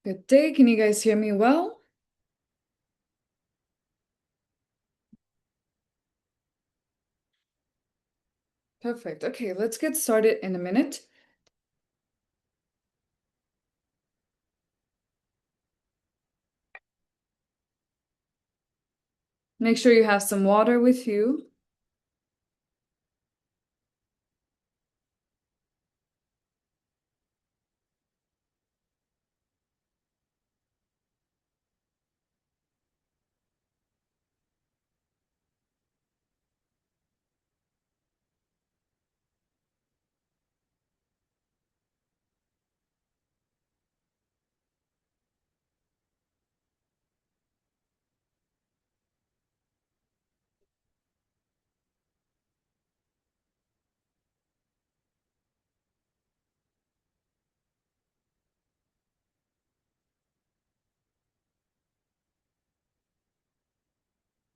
Good day. Can you guys hear me well? Perfect. Okay, let's get started in a minute. Make sure you have some water with you.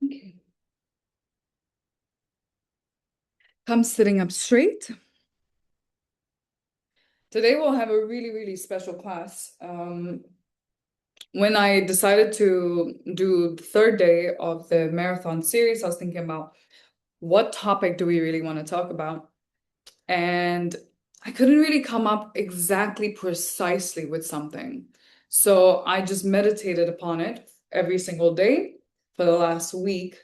Okay. Come sitting up straight. Today we'll have a really, really special class. When I decided to do the third day of the marathon series, I was thinking about what topic do we really want to talk about? And I couldn't really come up exactly precisely with something. So I just meditated upon it every single day for the last week.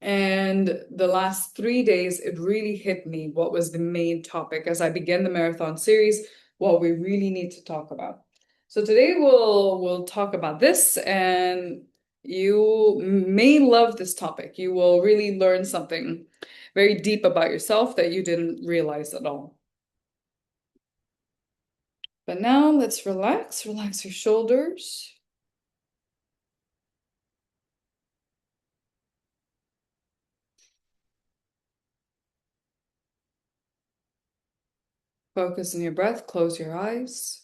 And the last 3 days, it really hit me what was the main topic as I began the marathon series, what we really need to talk about. So today we'll talk about this, and you may love this topic. You will really learn something very deep about yourself that you didn't realize at all. But now let's relax, relax your shoulders. Focus on your breath, close your eyes.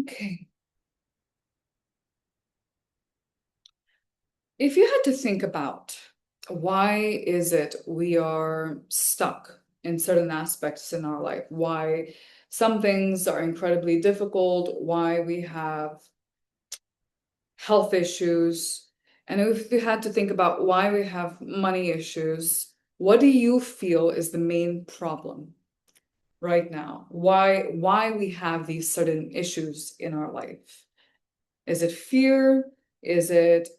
Okay. If you had to think about why is it we are stuck in certain aspects in our life, why some things are incredibly difficult, why we have health issues, and if you had to think about why we have money issues, what do you feel is the main problem right now? Why we have these certain issues in our life? Is it fear? Is it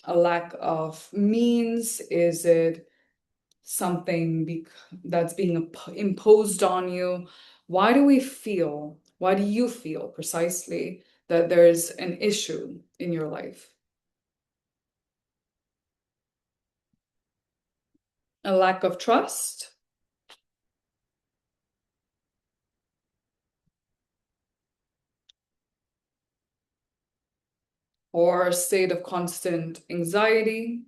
a lack of means? Is it something that's being imposed on you? Why do you feel precisely that there's an issue in your life? A lack of trust or a state of constant anxiety?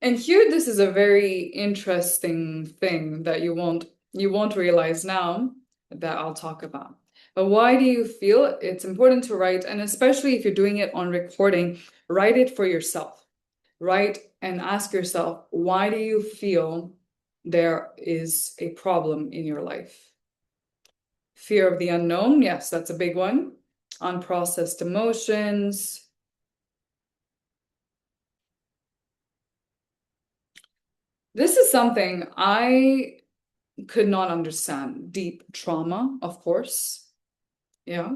And here, this is a very interesting thing that you won't realize now that I'll talk about. But why do you feel it's important to write, and especially if you're doing it on recording, write it for yourself. Write and ask yourself, why do you feel there is a problem in your life? Fear of the unknown, yes, that's a big one. Unprocessed emotions. This is something I could not understand. Deep trauma, of course. Yeah.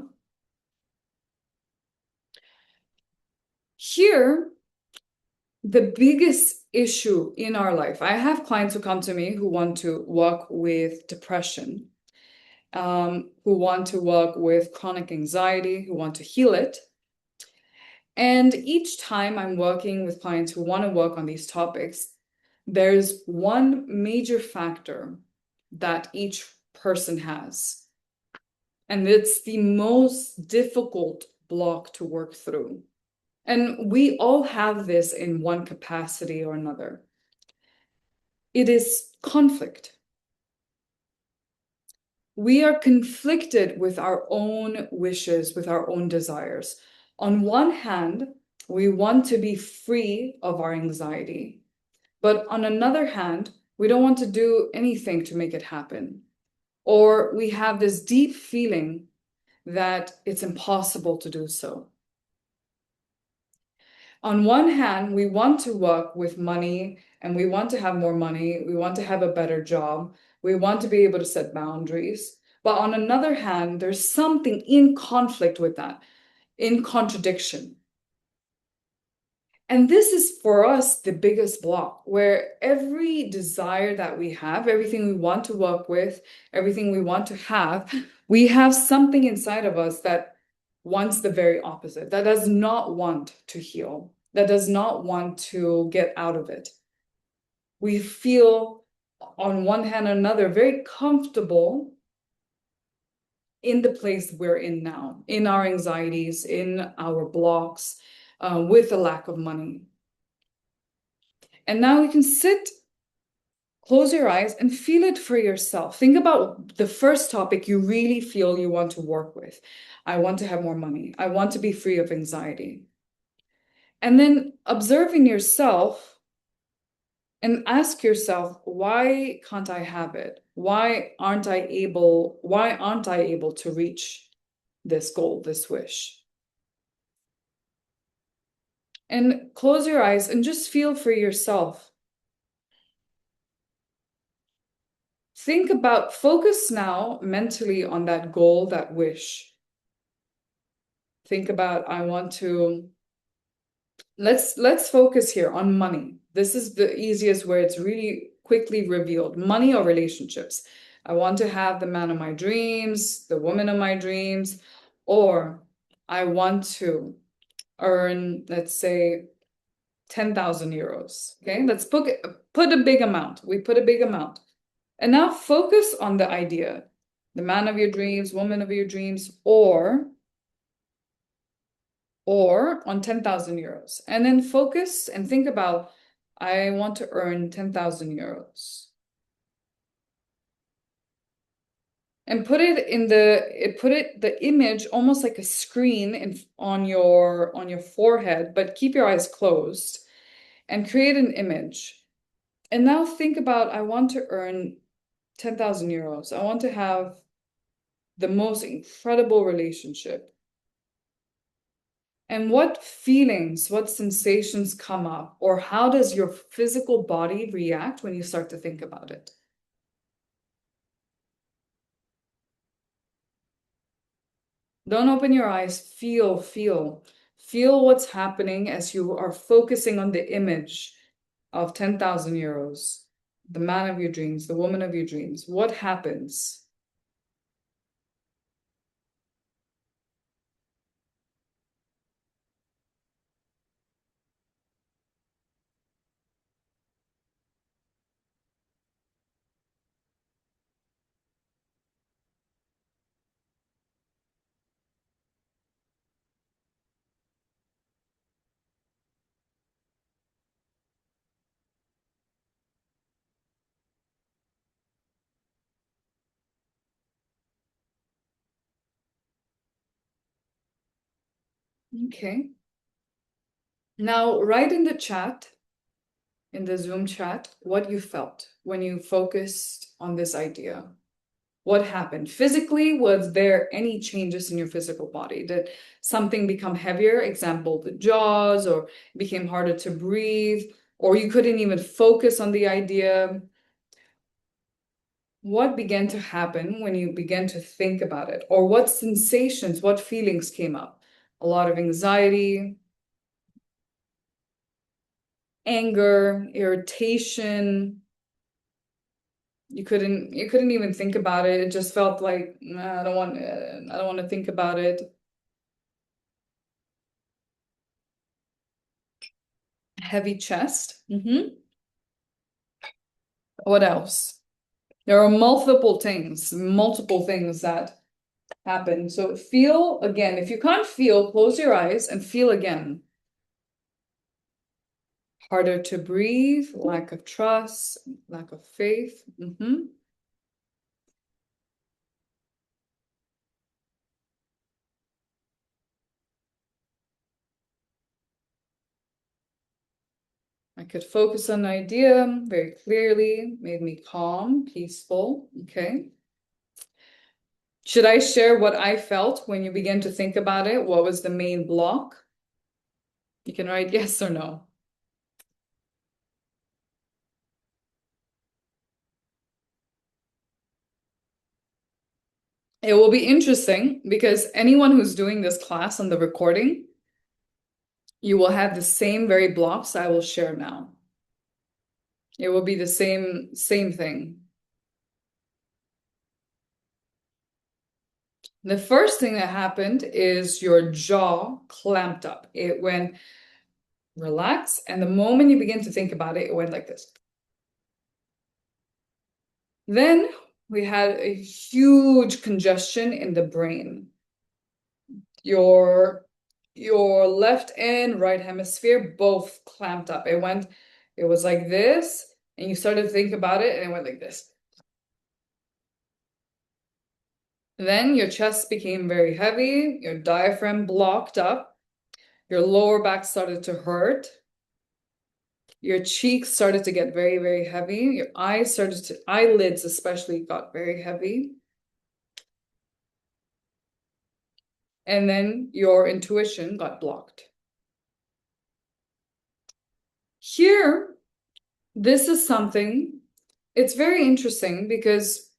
Here, the biggest issue in our life, I have clients who come to me who want to work with depression, who want to work with chronic anxiety, who want to heal it. And each time I'm working with clients who want to work on these topics, there's one major factor that each person has. And it's the most difficult block to work through. And we all have this in one capacity or another. It is conflict. We are conflicted with our own wishes, with our own desires. On one hand, we want to be free of our anxiety. But on another hand, we don't want to do anything to make it happen. Or we have this deep feeling that it's impossible to do so. On one hand, we want to work with money and we want to have more money. We want to have a better job. We want to be able to set boundaries. But on another hand, there's something in conflict with that, in contradiction. And this is for us the biggest block, where every desire that we have, everything we want to work with, everything we want to have, we have something inside of us that wants the very opposite, that does not want to heal, that does not want to get out of it. We feel, on one hand or another, very comfortable in the place we're in now, in our anxieties, in our blocks, with the lack of money. And now you can sit, close your eyes, and feel it for yourself. Think about the first topic you really feel you want to work with. I want to have more money. I want to be free of anxiety. And then observing yourself and ask yourself, why can't I have it? Why aren't I able to reach this goal, this wish? And close your eyes and just feel for yourself. Focus now mentally on that goal, that wish. Think about, let's focus here on money. This is the easiest where it's really quickly revealed. Money or relationships. I want to have the man of my dreams, the woman of my dreams, or I want to earn, let's say, 10,000 euros. Okay, let's put a big amount. We put a big amount. And now focus on the idea, the man of your dreams, woman of your dreams, or on 10,000 euros. And then focus and think about, I want to earn 10,000 euros. And put the image almost like a screen on your forehead, but keep your eyes closed and create an image. And now think about, I want to earn 10,000 euros. I want to have the most incredible relationship. And what feelings, what sensations come up, or how does your physical body react when you start to think about it? Don't open your eyes. Feel what's happening as you are focusing on the image of 10,000 euros, the man of your dreams, the woman of your dreams. What happens? Okay. Now, write in the chat, in the Zoom chat, what you felt when you focused on this idea. What happened? Physically, was there any changes in your physical body? Did something become heavier? Example, the jaws, or it became harder to breathe, or you couldn't even focus on the idea? What began to happen when you began to think about it? Or what sensations, what feelings came up? A lot of anxiety, anger, irritation. You couldn't even think about it. It just felt like, nah, I don't want to think about it. Heavy chest. What else? There are multiple things that happen. So feel again. If you can't feel, close your eyes and feel again. Harder to breathe, lack of trust, lack of faith. I could focus on an idea very clearly, made me calm, peaceful. Okay. Should I share what I felt when you begin to think about it? What was the main block? You can write yes or no. It will be interesting because anyone who's doing this class on the recording, you will have the same very blocks I will share now. It will be the same thing. The first thing that happened is your jaw clamped up. It went relax, and the moment you begin to think about it, it went like this. Then we had a huge congestion in the brain. Your left and right hemisphere both clamped up. It was like this, and you started to think about it, and it went like this. Then your chest became very heavy, your diaphragm blocked up, your lower back started to hurt, your cheeks started to get very, very heavy, your eyelids especially got very heavy. And then your intuition got blocked. Here, this is something, it's very interesting because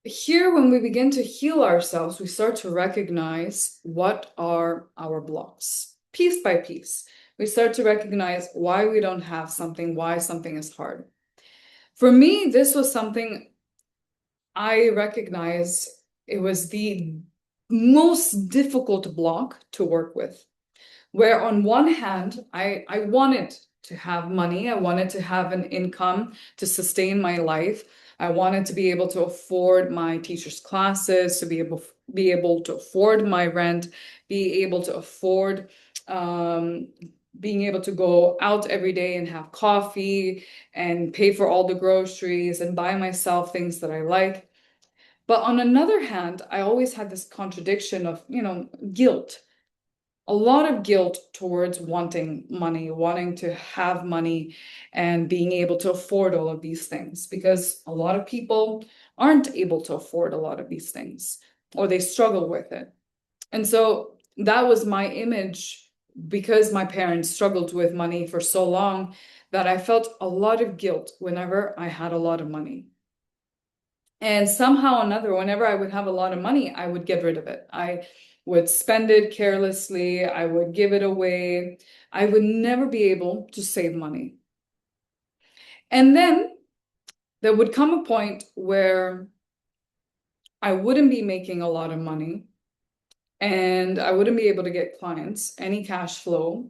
here, when we begin to heal ourselves, we start to recognize what are our blocks, piece by piece. We start to recognize why we don't have something, why something is hard. For me, this was something I recognize it was the most difficult block to work with. Where on one hand, I wanted to have money, I wanted to have an income to sustain my life. I wanted to be able to afford my teacher's classes, to be able to afford my rent, be able to afford being able to go out every day and have coffee and pay for all the groceries and buy myself things that I like. But on another hand, I always had this contradiction of, guilt, a lot of guilt towards wanting money, wanting to have money, and being able to afford all of these things, because a lot of people aren't able to afford a lot of these things, or they struggle with it. And so that was my image, because my parents struggled with money for so long, that I felt a lot of guilt whenever I had a lot of money. And somehow or another, whenever I would have a lot of money, I would get rid of it. I would spend it carelessly. I would give it away. I would never be able to save money. And then there would come a point where I wouldn't be making a lot of money and I wouldn't be able to get clients, any cash flow.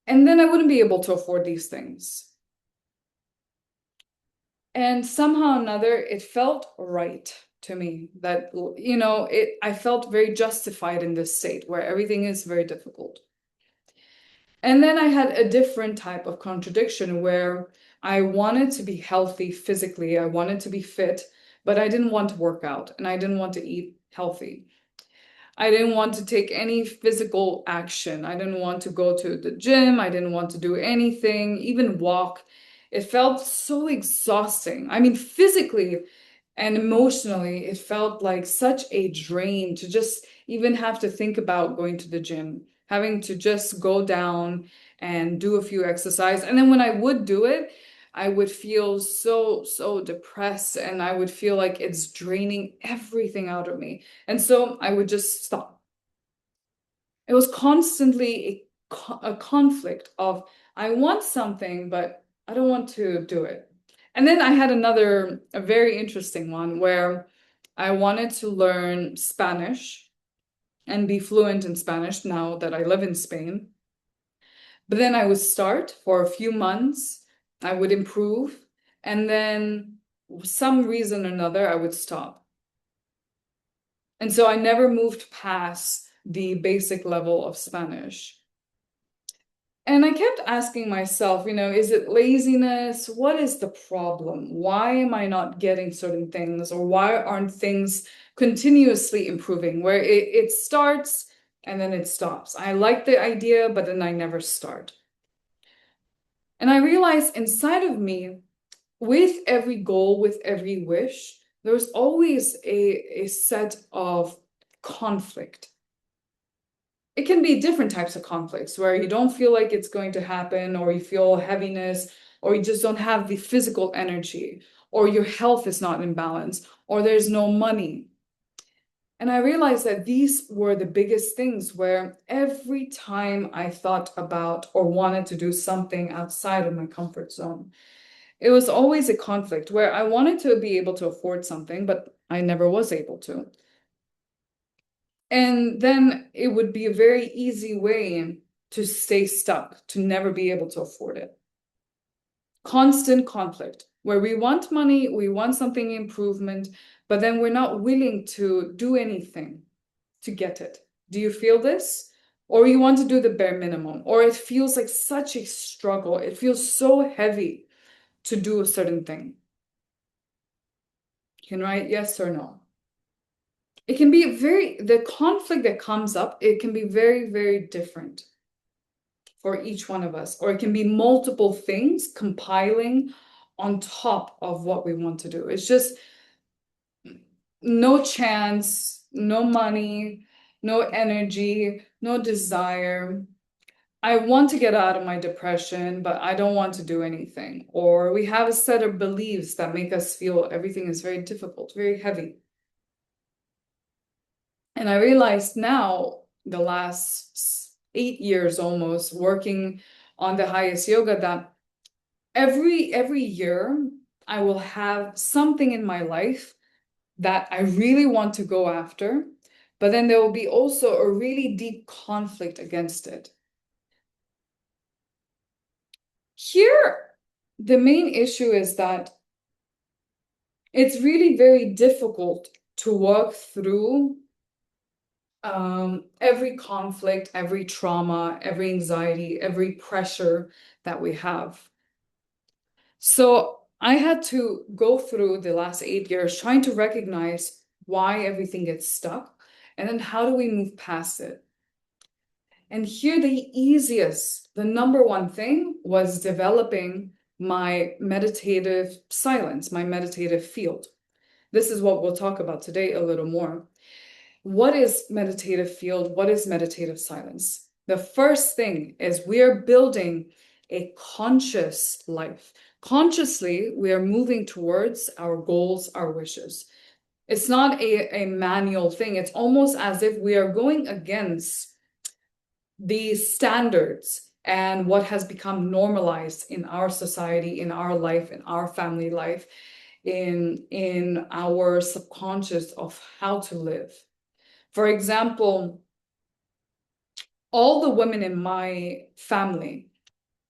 And then I wouldn't be able to afford these things. And somehow or another, it felt right to me that, I felt very justified in this state where everything is very difficult. And then I had a different type of contradiction where I wanted to be healthy physically, I wanted to be fit, but I didn't want to work out and I didn't want to eat healthy. I didn't want to take any physical action. I didn't want to go to the gym. I didn't want to do anything, even walk. It felt so exhausting. I mean, physically and emotionally, it felt like such a drain to just even have to think about going to the gym, having to just go down and do a few exercise. And then when I would do it, I would feel so depressed and I would feel like it's draining everything out of me. And so I would just stop. It was constantly a conflict of I want something, but I don't want to do it. And then I had a very interesting one where I wanted to learn Spanish and be fluent in Spanish now that I live in Spain. But then I would start for a few months, I would improve, and then some reason or another, I would stop. And so I never moved past the basic level of Spanish. And I kept asking myself, is it laziness? What is the problem? Why am I not getting certain things? Or why aren't things continuously improving where it starts and then it stops? I like the idea, but then I never start. And I realized inside of me, with every goal, with every wish, there's always a set of conflict. It can be different types of conflicts where you don't feel like it's going to happen, or you feel heaviness, or you just don't have the physical energy, or your health is not in balance, or there's no money. And I realized that these were the biggest things where every time I thought about or wanted to do something outside of my comfort zone, it was always a conflict where I wanted to be able to afford something, but I never was able to. And then it would be a very easy way to stay stuck, to never be able to afford it. Constant conflict, where we want money, we want something improvement, but then we're not willing to do anything to get it. Do you feel this? Or you want to do the bare minimum, or it feels like such a struggle. It feels so heavy to do a certain thing. You can write yes or no. It can be the conflict that comes up, it can be very, very different for each one of us, or it can be multiple things compiling on top of what we want to do. It's just no chance, no money, no energy, no desire. I want to get out of my depression, but I don't want to do anything. Or we have a set of beliefs that make us feel everything is very difficult, very heavy. And I realized now, the last 8 years almost, working on the highest yoga, that every year I will have something in my life that I really want to go after, but then there will be also a really deep conflict against it. Here, the main issue is that it's really very difficult to work through every conflict, every trauma, every anxiety, every pressure that we have. So I had to go through the last 8 years trying to recognize why everything gets stuck, and then how do we move past it? And here, the number one thing was developing my meditative silence, my meditative field. This is what we'll talk about today a little more. What is meditative field? What is meditative silence? The first thing is we are building a conscious life. Consciously, we are moving towards our goals, our wishes. It's not a manual thing. It's almost as if we are going against these standards and what has become normalized in our society, in our life, in our family life, in our subconscious of how to live. For example, all the women in my family,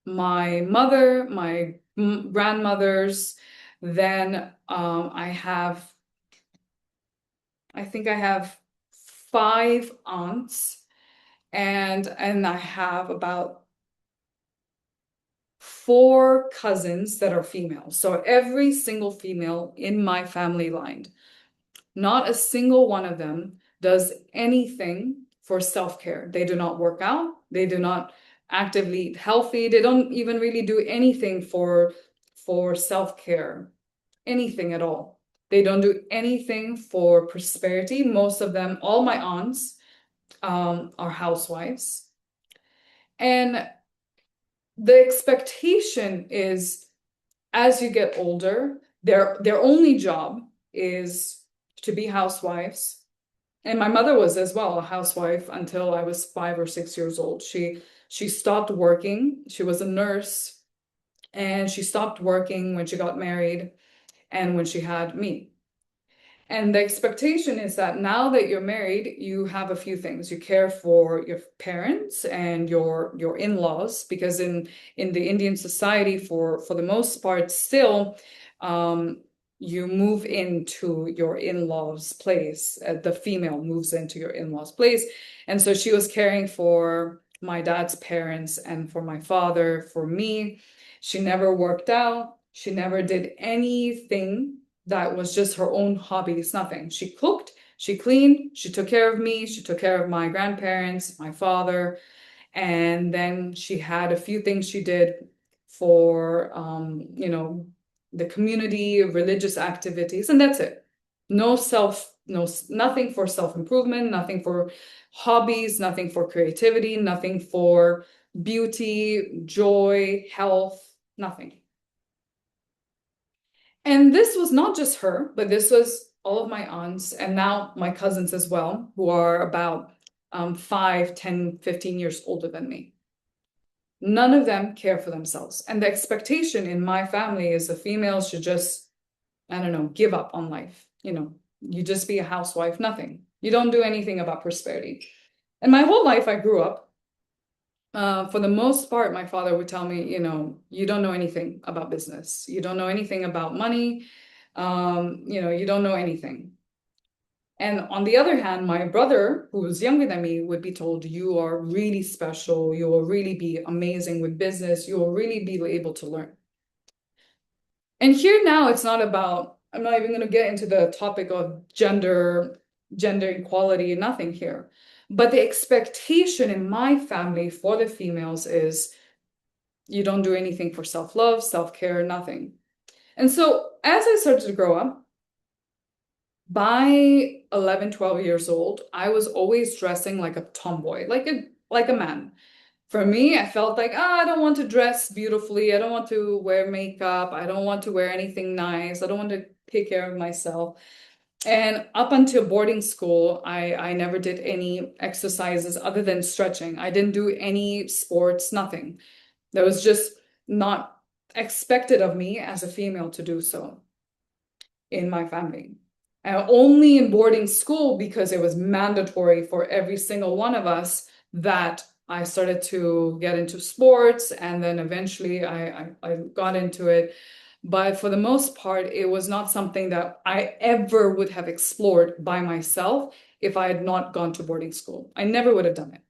my mother, my grandmothers, then I think I have 5 aunts, and I have about 4 cousins that are female. So every single female in my family line, not a single one of them does anything for self-care. They do not work out. They do not actively eat healthy. They don't even really do anything for self-care, anything at all. They don't do anything for prosperity. Most of them, all my aunts, are housewives. And the expectation is, as you get older, their only job is to be housewives. And my mother was as well a housewife until I was 5 or 6 years old. She stopped working. She was a nurse, and she stopped working when she got married and when she had me. And the expectation is that now that you're married, you have a few things. You care for your parents and your in-laws, because in the Indian society, for the most part, still, you move into your in-laws' place. The female moves into your in-laws' place. And so she was caring for my dad's parents and for my father, for me. She never worked out. She never did anything that was just her own hobbies, nothing. She cooked, she cleaned, she took care of me, she took care of my grandparents, my father. And then she had a few things she did for, the community, religious activities, and that's it. Nothing for self-improvement, nothing for hobbies, nothing for creativity, nothing for beauty, joy, health, nothing. And this was not just her, but this was all of my aunts and now my cousins as well, who are about 5, 10, 15 years older than me. None of them care for themselves. And the expectation in my family is the females should just, I don't know, give up on life. You just be a housewife, nothing. You don't do anything about prosperity. And my whole life, I grew up. For the most part, my father would tell me, you don't know anything about business. You don't know anything about money. You don't know anything. And on the other hand, my brother, who was younger than me, would be told, you are really special. You will really be amazing with business. You will really be able to learn. And here now, it's not about, I'm not even going to get into the topic of gender equality, nothing here. But the expectation in my family for the females is you don't do anything for self-love, self-care, nothing. And so as I started to grow up, by 11, 12 years old, I was always dressing like a tomboy, like a man. For me, I felt like, I don't want to dress beautifully. I don't want to wear makeup. I don't want to wear anything nice. I don't want to take care of myself. And up until boarding school, I never did any exercises other than stretching. I didn't do any sports, nothing. That was just not expected of me as a female to do so in my family. Only in boarding school, because it was mandatory for every single one of us, that I started to get into sports, and then eventually I got into it. But for the most part, it was not something that I ever would have explored by myself if I had not gone to boarding school. I never would have done it.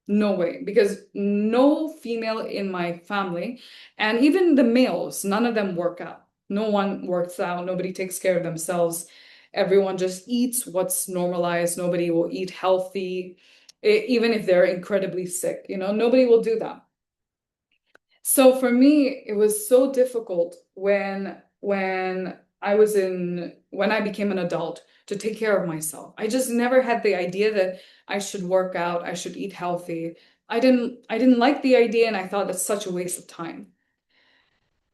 No way, because no female in my family, and even the males, none of them work out. No one works out. Nobody takes care of themselves. Everyone just eats what's normalized. Nobody will eat healthy, even if they're incredibly sick. Nobody will do that. So for me, it was so difficult when I became an adult to take care of myself. I just never had the idea that I should work out, I should eat healthy. I didn't like the idea, and I thought that's such a waste of time.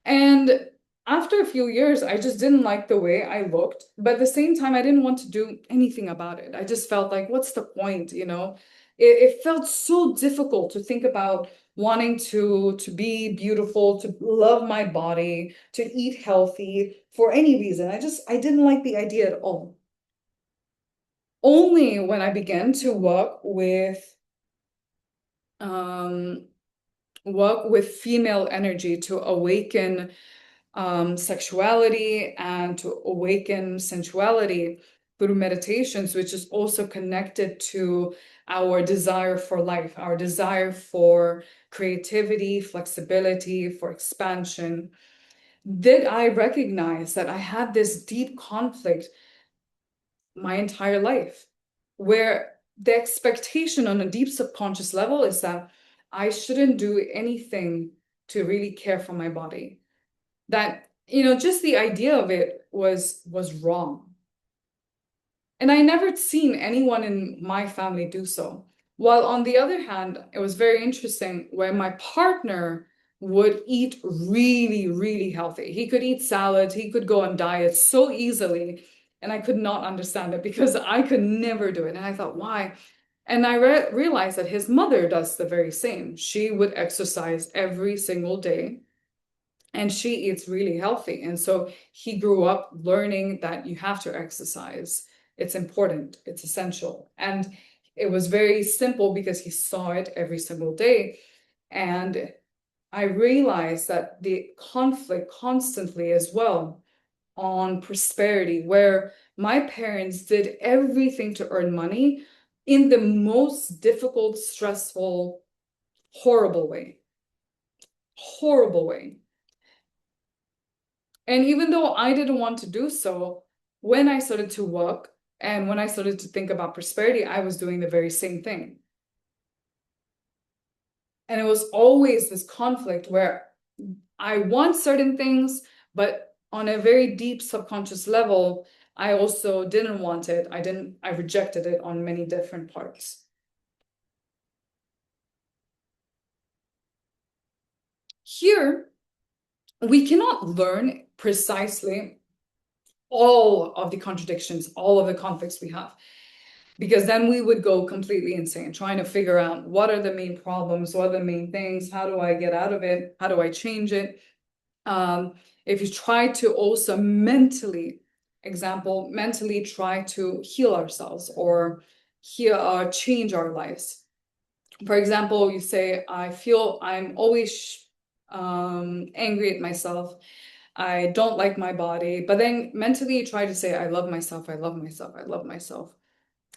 And after a few years, I just didn't like the way I looked, but at the same time, I didn't want to do anything about it. I just felt like, what's the point, it felt so difficult to think about wanting to be beautiful, to love my body, to eat healthy for any reason. I didn't like the idea at all. Only when I began to um, work with female energy to awaken sexuality and to awaken sensuality through meditations, which is also connected to our desire for life, our desire for creativity, flexibility, for expansion. Did I recognize that I had this deep conflict my entire life, where the expectation on a deep subconscious level is that I shouldn't do anything to really care for my body. That, just the idea of it was wrong. And I never seen anyone in my family do so. While on the other hand, it was very interesting when my partner would eat really, really healthy. He could eat salads, he could go on diets so easily. And I could not understand it because I could never do it. And I thought, why? And I realized that his mother does the very same. She would exercise every single day and she eats really healthy. And so he grew up learning that you have to exercise. It's important, it's essential. And it was very simple because he saw it every single day. And I realized that the conflict constantly as well on prosperity, where my parents did everything to earn money in the most difficult, stressful, horrible way. Horrible way. And even though I didn't want to do so, when I started to work and when I started to think about prosperity, I was doing the very same thing. And it was always this conflict where I want certain things, but on a very deep subconscious level, I also didn't want it. I rejected it on many different parts. Here, we cannot learn precisely all of the contradictions, all of the conflicts we have, because then we would go completely insane trying to figure out what are the main problems, what are the main things, how do I get out of it, how do I change it. If you try to also mentally try to heal ourselves or change our lives. For example, you say, I feel I'm always angry at myself. I don't like my body. But then mentally you try to say, I love myself, I love myself, I love myself.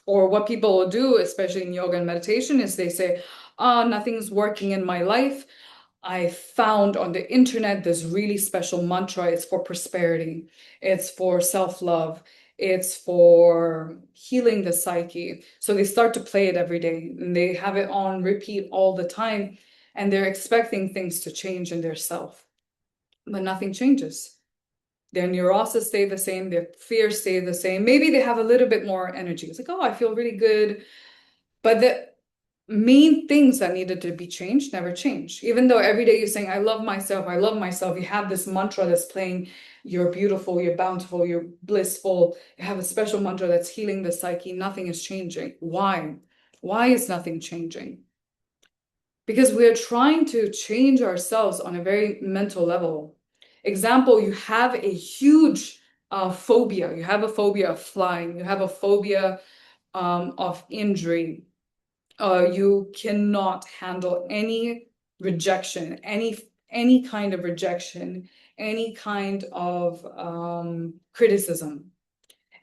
Or what people will do, especially in yoga and meditation, is they say, oh, nothing's working in my life. I found on the internet this really special mantra. It's for prosperity. It's for self-love. It's for healing the psyche. So they start to play it every day and they have it on repeat all the time. And they're expecting things to change in their self, but nothing changes. Their neurosis stay the same. Their fears stay the same. Maybe they have a little bit more energy. It's like, oh, I feel really good. But the main things that needed to be changed never change. Even though every day you're saying, I love myself, you have this mantra that's playing, you're beautiful, you're bountiful, you're blissful. You have a special mantra that's healing the psyche. Nothing is changing. Why? Why is nothing changing? Because we're trying to change ourselves on a very mental level. Example, you have a huge phobia. You have a phobia of flying. You have a phobia of injury. You cannot handle any rejection, any kind of rejection, any kind of criticism.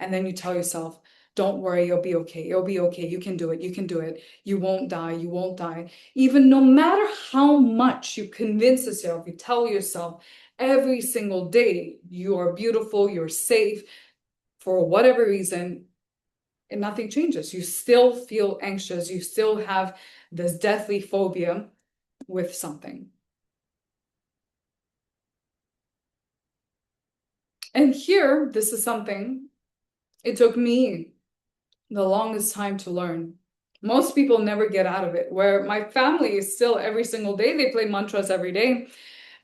And then you tell yourself, don't worry, you'll be okay. You'll be okay. You can do it. You can do it. You won't die. You won't die. Even no matter how much you convince yourself, you tell yourself every single day, you are beautiful, you're safe, for whatever reason, and nothing changes. You still feel anxious. You still have this deathly phobia with something. And here, this is something it took me the longest time to learn. Most people never get out of it, where my family is still every single day, they play mantras every day.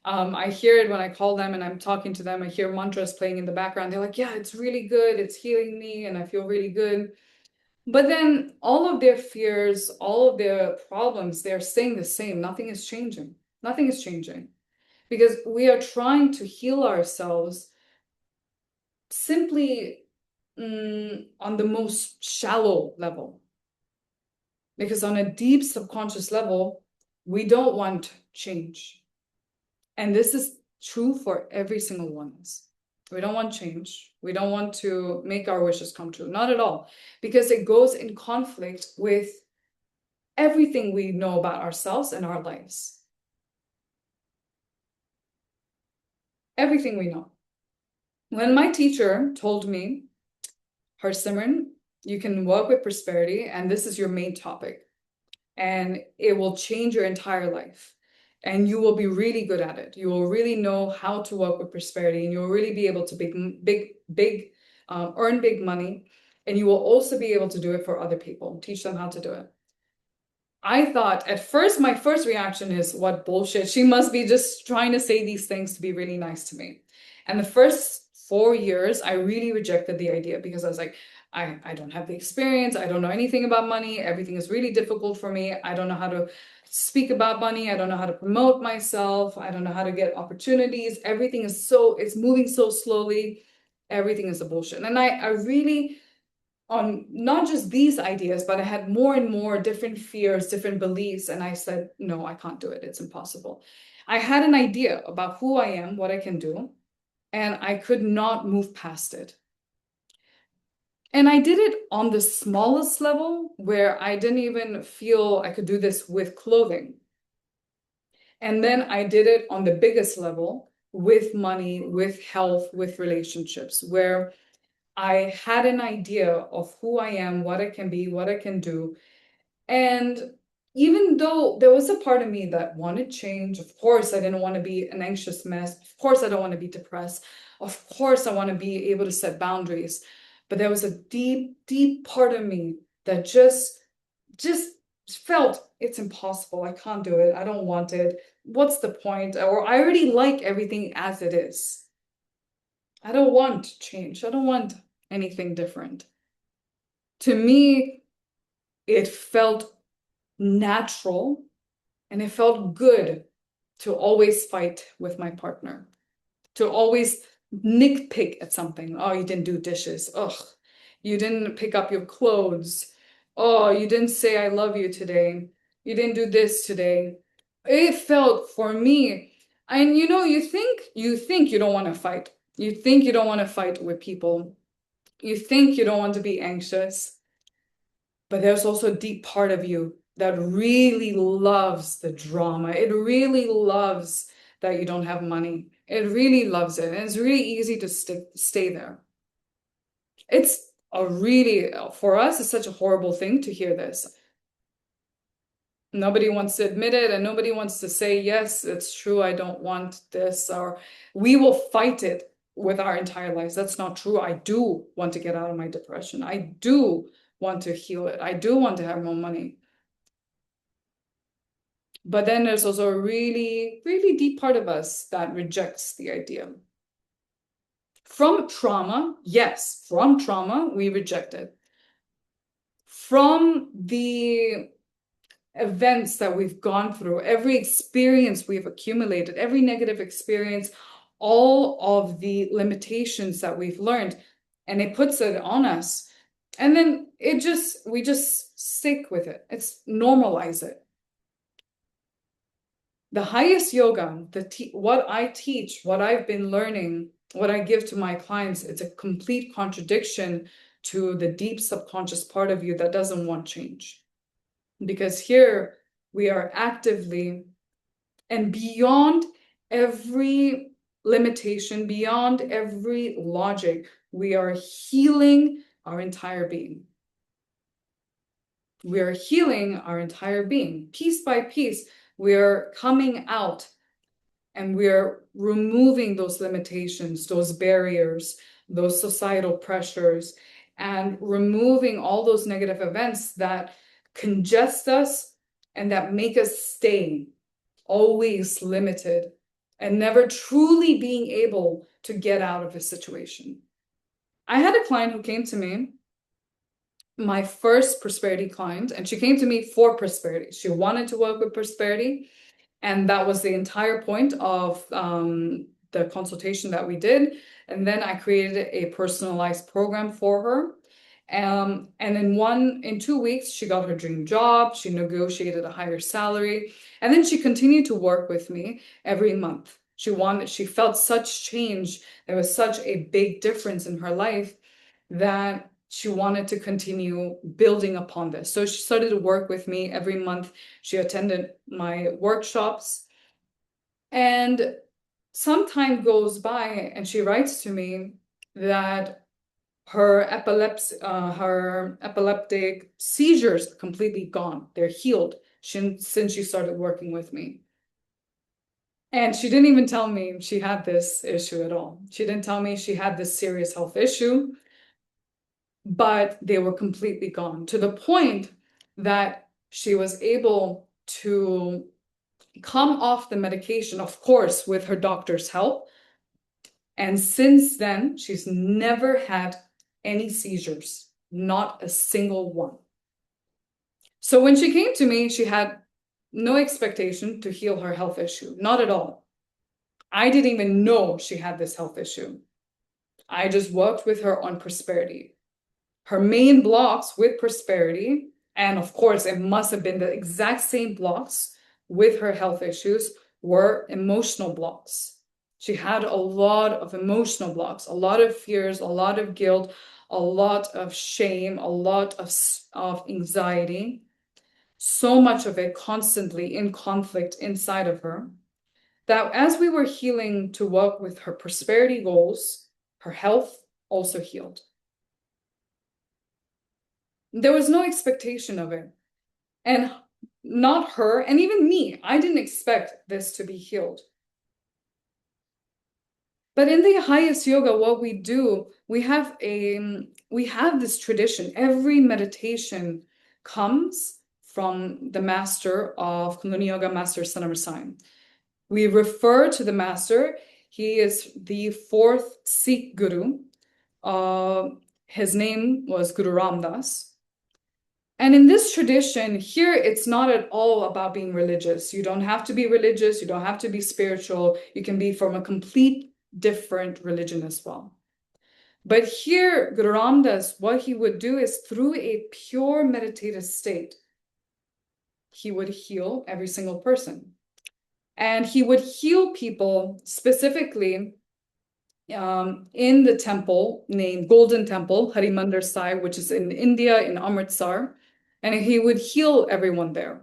I hear it when I call them and I'm talking to them. I hear mantras playing in the background. They're like, yeah, it's really good. It's healing me and I feel really good. But then all of their fears, all of their problems, they're staying the same. Nothing is changing. Nothing is changing. Because we are trying to heal ourselves simply on the most shallow level. Because on a deep subconscious level, we don't want change. And this is true for every single one of us. We don't want change. We don't want to make our wishes come true. Not at all. Because it goes in conflict with everything we know about ourselves and our lives. Everything we know. When my teacher told me, Simran, you can work with prosperity and this is your main topic and it will change your entire life and you will be really good at it. You will really know how to work with prosperity and you'll really be able to earn big money, and you will also be able to do it for other people, teach them how to do it. I thought at first, my first reaction is, what bullshit. She must be just trying to say these things to be really nice to me. And the first 4 years, I really rejected the idea because I was like, I don't have the experience. I don't know anything about money. Everything is really difficult for me. I don't know how to speak about money. I don't know how to promote myself. I don't know how to get opportunities. Everything is it's moving so slowly. Everything is a bullshit. And I really, on not just these ideas, but I had more and more different fears, different beliefs. And I said, no, I can't do it. It's impossible. I had an idea about who I am, what I can do. and I could not move past it. And I did it on the smallest level where I didn't even feel I could do this with clothing. And then I did it on the biggest level with money, with health, with relationships, where I had an idea of who I am, what I can be, what I can do. And even though there was a part of me that wanted change, of course, I didn't want to be an anxious mess. Of course, I don't want to be depressed. Of course, I want to be able to set boundaries. But there was a deep, deep part of me that just felt it's impossible. I can't do it. I don't want it. What's the point? Or I already like everything as it is. I don't want change. I don't want anything different. To me, it felt natural and it felt good to always fight with my partner, to always nitpick at something. Oh, you didn't do dishes. Ugh, you didn't pick up your clothes. Oh, you didn't say I love you today. You didn't do this today. It felt for me, and you think you don't want to fight. You think you don't want to fight with people. You think you don't want to be anxious. But there's also a deep part of you that really loves the drama. It really loves that you don't have money. It really loves it. And it's really easy to stay there. It's for us, it's such a horrible thing to hear this. Nobody wants to admit it, and nobody wants to say, yes, it's true, I don't want this, or we will fight it with our entire lives. That's not true. I do want to get out of my depression. I do want to heal it. I do want to have more money. But then there's also a really, really deep part of us that rejects the idea. From trauma, yes, from trauma, we reject it. From the events that we've gone through, every experience we've accumulated, every negative experience, all of the limitations that we've learned, and it puts it on us. And then we just stick with it. It's normalize it. The highest yoga, what I teach, what I've been learning, what I give to my clients, it's a complete contradiction to the deep subconscious part of you that doesn't want change. Because here we are actively and beyond every limitation, beyond every logic, we are healing our entire being. We are healing our entire being. Piece by piece, we are coming out and we're removing those limitations, those barriers, those societal pressures, and removing all those negative events that congest us and that make us stay always limited and never truly being able to get out of a situation. I had a client who came to me, my first prosperity client, and she came to me for prosperity. She wanted to work with prosperity. And that was the entire point of the consultation that we did. And then I created a personalized program for her. And in 2 weeks, she got her dream job. She negotiated a higher salary. And then she continued to work with me every month. She felt such change. There was such a big difference in her life that she wanted to continue building upon this. So she started to work with me every month. She attended my workshops. And some time goes by and she writes to me that her epileptic seizures are completely gone. They're healed since she started working with me. And she didn't even tell me she had this issue at all. She didn't tell me she had this serious health issue, but they were completely gone to the point that she was able to come off the medication, of course, with her doctor's help. And since then, she's never had any seizures, not a single one. So when she came to me, she had no expectation to heal her health issue, not at all. I didn't even know she had this health issue. I just worked with her on prosperity. Her main blocks with prosperity, and of course, it must have been the exact same blocks with her health issues, were emotional blocks. She had a lot of emotional blocks, a lot of fears, a lot of guilt, a lot of shame, a lot of anxiety, so much of it constantly in conflict inside of her, that as we were healing to work with her prosperity goals, her health also healed. There was no expectation of it. And not her, and even me, I didn't expect this to be healed. But in the highest yoga, what we do, we have this tradition. Every meditation comes from the master of Kundalini Yoga, Master Sanam Sai. We refer to the master. He is the fourth Sikh guru. His name was Guru Ram Das. And in this tradition, here it's not at all about being religious. You don't have to be religious. You don't have to be spiritual. You can be from a complete different religion as well. But here, Guru Ram Das, what he would do is through a pure meditative state, he would heal every single person. And he would heal people specifically in the temple named Golden Temple, Harimandir Sahib, which is in India, in Amritsar. And he would heal everyone there.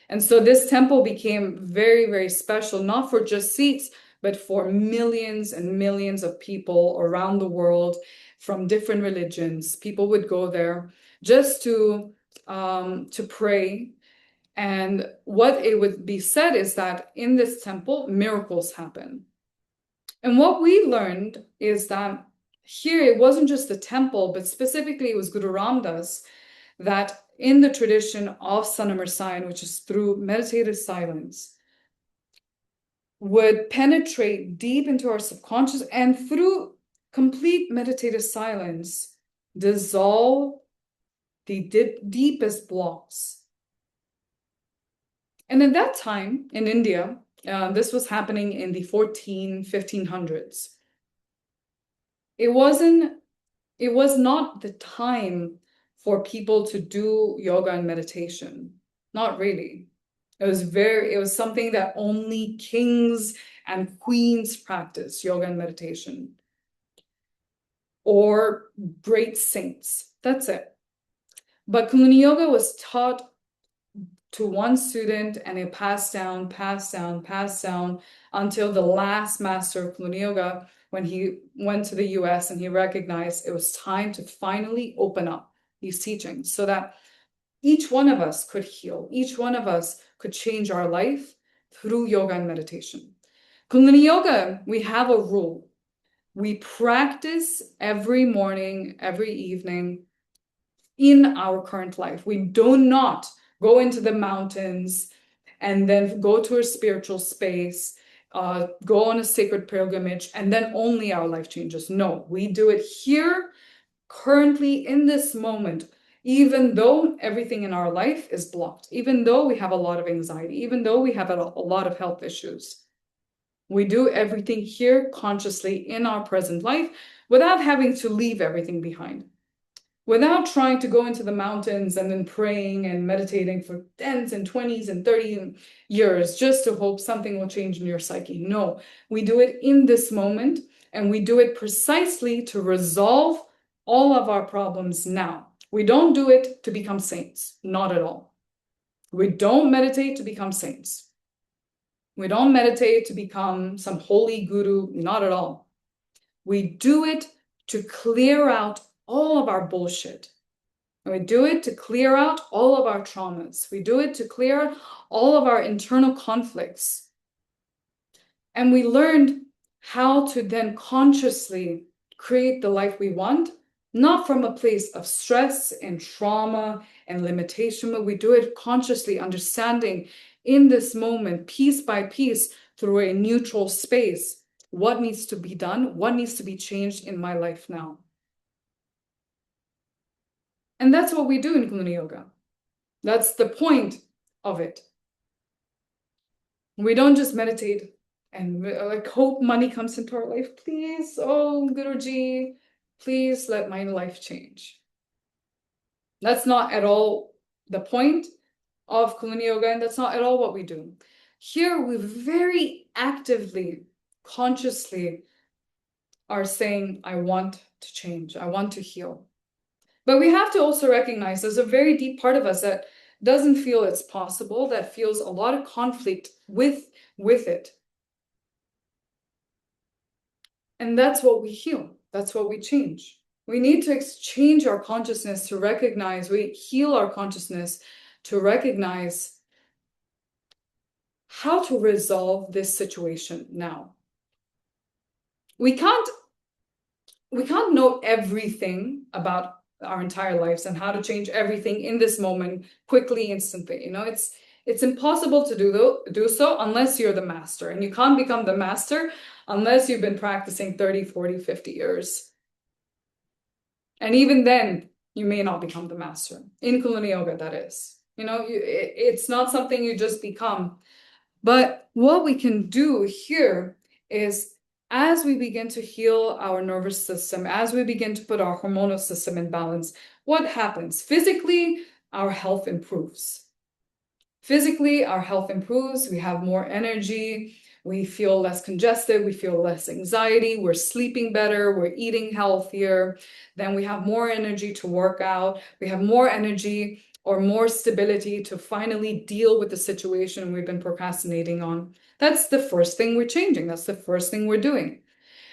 And so this temple became very, very special, not for just Sikhs, but for millions and millions of people around the world from different religions. People would go there just to pray. And what it would be said is that in this temple, miracles happen. And what we learned is that here it wasn't just the temple, but specifically it was Guru Ram Das, that in the tradition of Sanam Sai, which is through meditative silence, would penetrate deep into our subconscious and through complete meditative silence, dissolve the deepest blocks. And at that time in India, this was happening in the 1500s. It was not the time for people to do yoga and meditation. Not really. It was something that only kings and queens practice, yoga and meditation. Or great saints. That's it. But Kundalini Yoga was taught to one student and it passed down until the last master of Kundalini Yoga, when he went to the US and he recognized it was time to finally open up these teachings so that each one of us could heal, each one of us could change our life through yoga and meditation. Kundalini Yoga, we have a rule. We practice every morning, every evening in our current life. We do not go into the mountains and then go to a spiritual space, go on a sacred pilgrimage, and then only our life changes. No, we do it here, currently, in this moment, even though everything in our life is blocked, even though we have a lot of anxiety, even though we have a lot of health issues. We do everything here consciously in our present life without having to leave everything behind. Without trying to go into the mountains and then praying and meditating for 10s and 20s and 30 years just to hope something will change in your psyche. No, we do it in this moment, and we do it precisely to resolve all of our problems now. We don't do it to become saints, not at all. We don't meditate to become saints. We don't meditate to become some holy guru, not at all. We do it to clear out all of our bullshit. And we do it to clear out all of our traumas. We do it to clear out all of our internal conflicts. And we learned how to then consciously create the life we want, not from a place of stress and trauma and limitation, but we do it consciously, understanding in this moment, piece by piece, through a neutral space, what needs to be done, what needs to be changed in my life now. And that's what we do in Kundalini Yoga. That's the point of it. We don't just meditate and like hope money comes into our life. Please, oh Guruji, please let my life change. That's not at all the point of Kundalini Yoga, and that's not at all what we do. Here we very actively, consciously are saying, I want to change, I want to heal. But we have to also recognize there's a very deep part of us that doesn't feel it's possible, that feels a lot of conflict with it. And that's what we heal. That's what we change. We need to exchange our consciousness to recognize, we heal our consciousness to recognize how to resolve this situation now. We can't know everything about our entire lives and how to change everything in this moment quickly, instantly. You know, it's impossible to do so unless you're the master. And you can't become the master unless you've been practicing 30, 40, 50 years. And even then, you may not become the master. In Kundalini Yoga, that is. You know, it's not something you just become. But what we can do here is, as we begin to heal our nervous system, as we begin to put our hormonal system in balance, what happens? Physically, our health improves. Physically, our health improves. We have more energy. We feel less congested. We feel less anxiety. We're sleeping better. We're eating healthier. Then we have more energy to work out. We have more energy or more stability to finally deal with the situation we've been procrastinating on. That's the first thing we're changing. That's the first thing we're doing.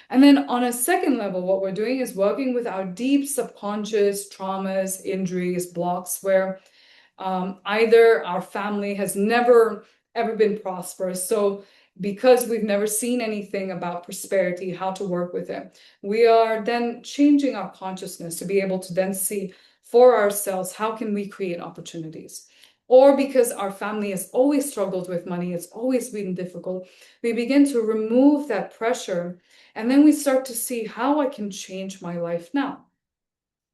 And then on a second level, what we're doing is working with our deep subconscious traumas, injuries, blocks, where either our family has never ever been prosperous. So because we've never seen anything about prosperity, how to work with it, we are then changing our consciousness to be able to then see for ourselves, how can we create opportunities? Or because our family has always struggled with money, it's always been difficult, we begin to remove that pressure, and then we start to see how I can change my life now.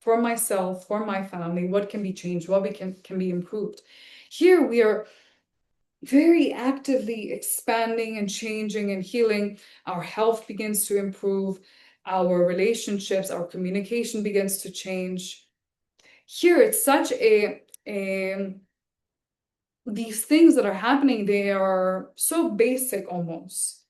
For myself, for my family, what can be changed, what can be improved. Here we are very actively expanding and changing and healing. Our health begins to improve, our relationships, our communication begins to change. Here it's such these things that are happening, they are so basic almost,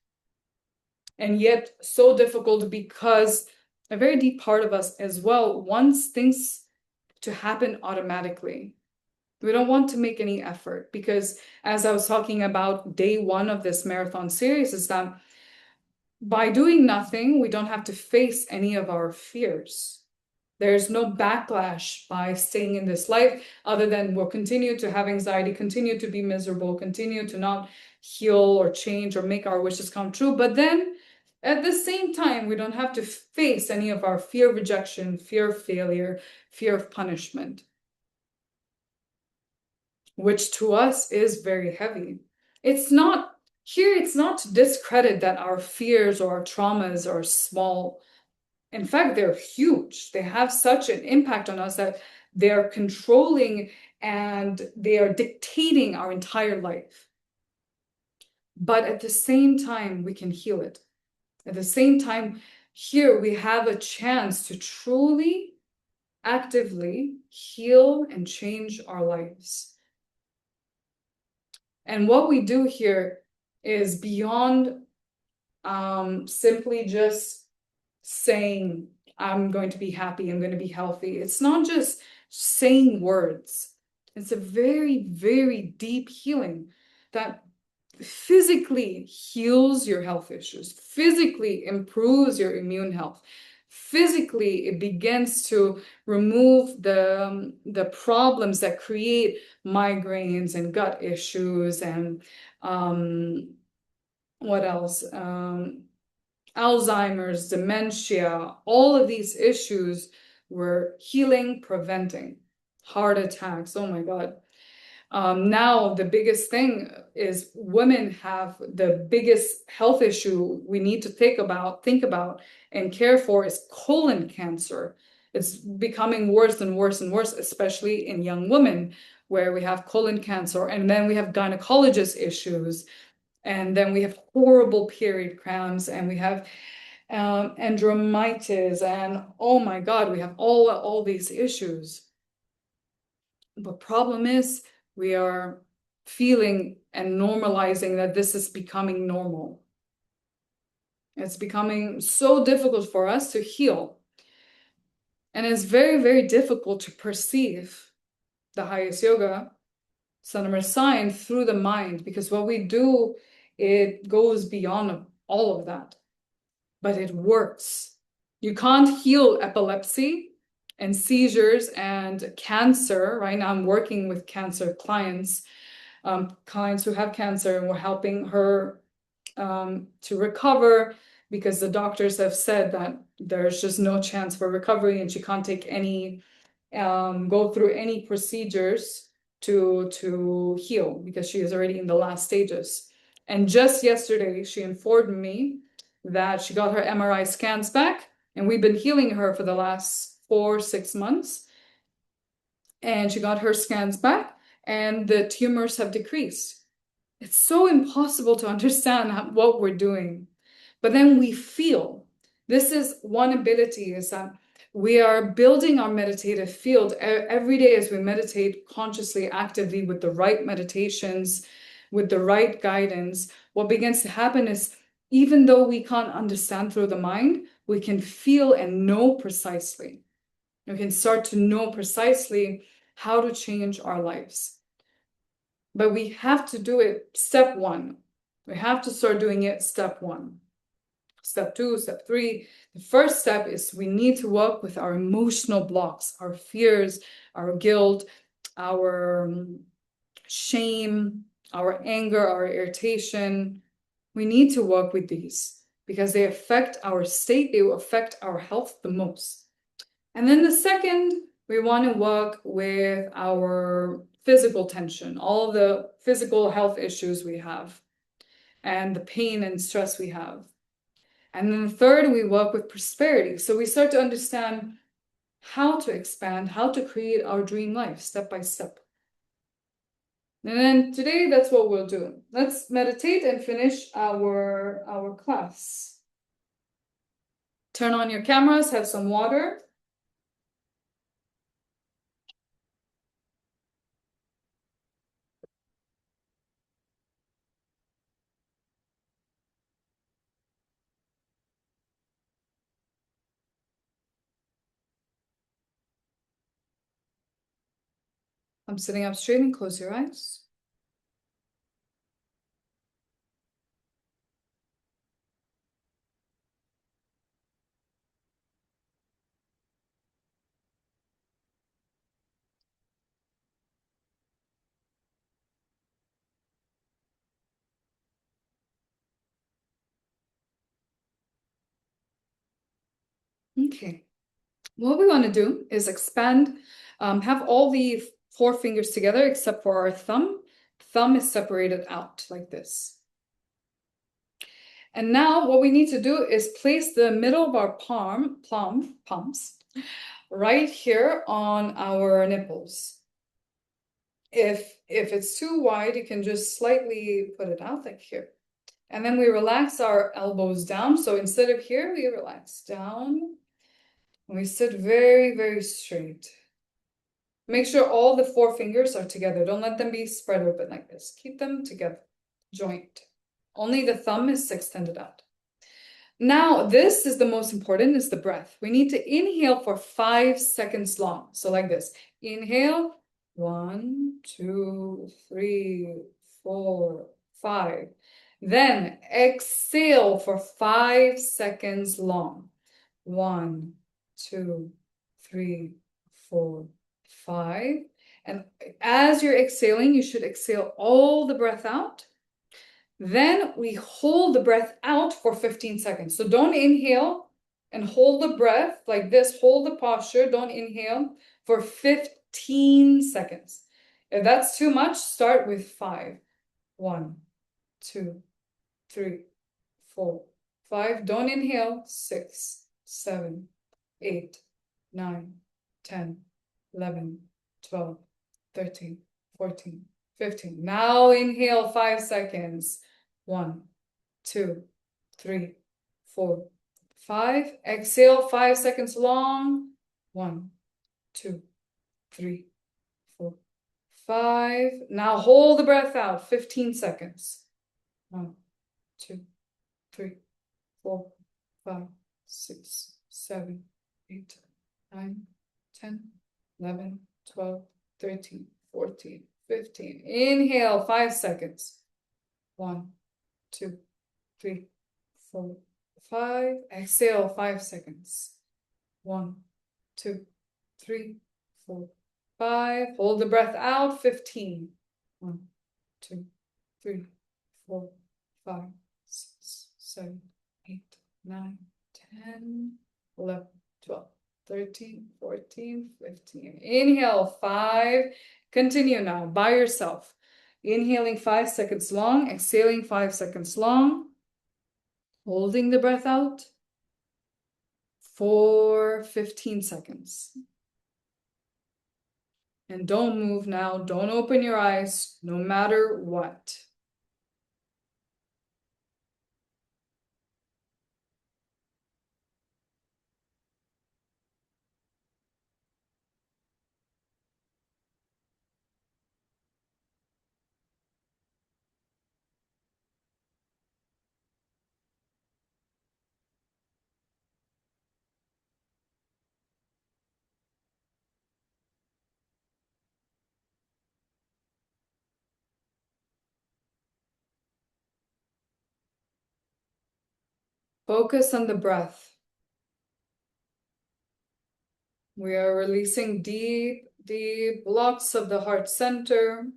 and yet so difficult, because a very deep part of us as well wants things to happen automatically. We don't want to make any effort, because as I was talking about day one of this marathon series, is that by doing nothing, we don't have to face any of our fears. There's no backlash by staying in this life, other than we'll continue to have anxiety, continue to be miserable, continue to not heal or change or make our wishes come true. But then at the same time, we don't have to face any of our fear of rejection, fear of failure, fear of punishment, which to us is very heavy. It's not to discredit that our fears or our traumas are small. In fact, they're huge. They have such an impact on us that they're controlling and they are dictating our entire life. But at the same time, we can heal it. At the same time, here we have a chance to truly, actively heal and change our lives. And what we do here is beyond simply just saying, I'm going to be happy, I'm going to be healthy. It's not just saying words. It's a very, very deep healing that physically heals your health issues, physically improves your immune health. Physically, it begins to remove the problems that create migraines and gut issues and what else? Alzheimer's, dementia, all of these issues we're healing, preventing. Heart attacks, oh my God. Now the biggest thing is women have the biggest health issue we need to think about and care for is colon cancer. It's becoming worse and worse and worse, especially in young women, where we have colon cancer, and then we have gynecologist issues, and then we have horrible period cramps, and we have endometritis, and oh my God, we have all these issues. But problem is, we are feeling and normalizing that this is becoming normal. It's becoming so difficult for us to heal. And it's very, very difficult to perceive the highest yoga, Sunamur sign, through the mind, because what we do, it goes beyond all of that. But it works. You can't heal epilepsy and seizures and cancer. Right now, I'm working with cancer clients, clients who have cancer, and we're helping her to recover because the doctors have said that there's just no chance for recovery and she can't take any, go through any procedures to heal because she is already in the last stages. And just yesterday, she informed me that she got her MRI scans back, and we've been healing her for the last 4-6 months. And she got her scans back, and the tumors have decreased. It's so impossible to understand what we're doing. But then we feel. This is one ability, is that we are building our meditative field every day as we meditate consciously, actively, with the right meditations, with the right guidance. What begins to happen is, even though we can't understand through the mind, we can feel and know precisely. We can start to know precisely how to change our lives. But we have to do it step one. We have to start doing it step one. Step two, step three. The first step is we need to work with our emotional blocks, our fears, our guilt, our shame, our anger, our irritation. We need to work with these because they affect our state, they will affect our health the most. And then the second, we want to work with our physical tension, all the physical health issues we have, and the pain and stress we have. And then the third, we work with prosperity. So we start to understand how to expand, how to create our dream life step by step. And then today, that's what we'll do. Let's meditate and finish our class. Turn on your cameras, have some water. I'm sitting up straight and close your eyes. Okay. What we want to do is expand, have all the 4 fingers together except for our thumb. Thumb is separated out like this. And now what we need to do is place the middle of our palms right here on our nipples. If it's too wide, you can just slightly put it out like here. And then we relax our elbows down. So instead of here, we relax down. And we sit very, very straight. Make sure all the 4 fingers are together. Don't let them be spread open like this. Keep them together, joint. Only the thumb is extended out. Now, this is the most important, is the breath. We need to inhale for 5 seconds long. So like this. Inhale, 1, 2, 3, 4, 5. Then exhale for 5 seconds long. 1, 2, 3, 4, 5. And as you're exhaling, you should exhale all the breath out. Then we hold the breath out for 15 seconds. So don't inhale and hold the breath like this. Hold the posture. Don't inhale for 15 seconds. If that's too much, start with 5. 1, 2, 3, 4, 5. Don't inhale. 6, 7, 8, 9, 10, 11, 12, 13, 14, 15. Now inhale 5 seconds. 1, 2, 3, 4, 5. Exhale 5 seconds long. 1, 2, 3, 4, 5. Now hold the breath out 15 seconds. 1, 2, 3, 4, 5, 6, 7, 8, 9, 10, 11, 12, 13, 14, 15. Inhale, 5 seconds. 1, 2, 3, 4, 5. Exhale, 5 seconds. 1, 2, 3, 4, 5. Hold the breath out. 15. 1, 2, 3, 4, 5, 6, 7, 8, 9, 10, 11, 12, 13, 14, 15. Inhale, 5. Continue now by yourself. Inhaling 5 seconds long, exhaling 5 seconds long. Holding the breath out for 15 seconds. And don't move now. Don't open your eyes, no matter what. Focus on the breath. We are releasing deep, deep blocks of the heart center,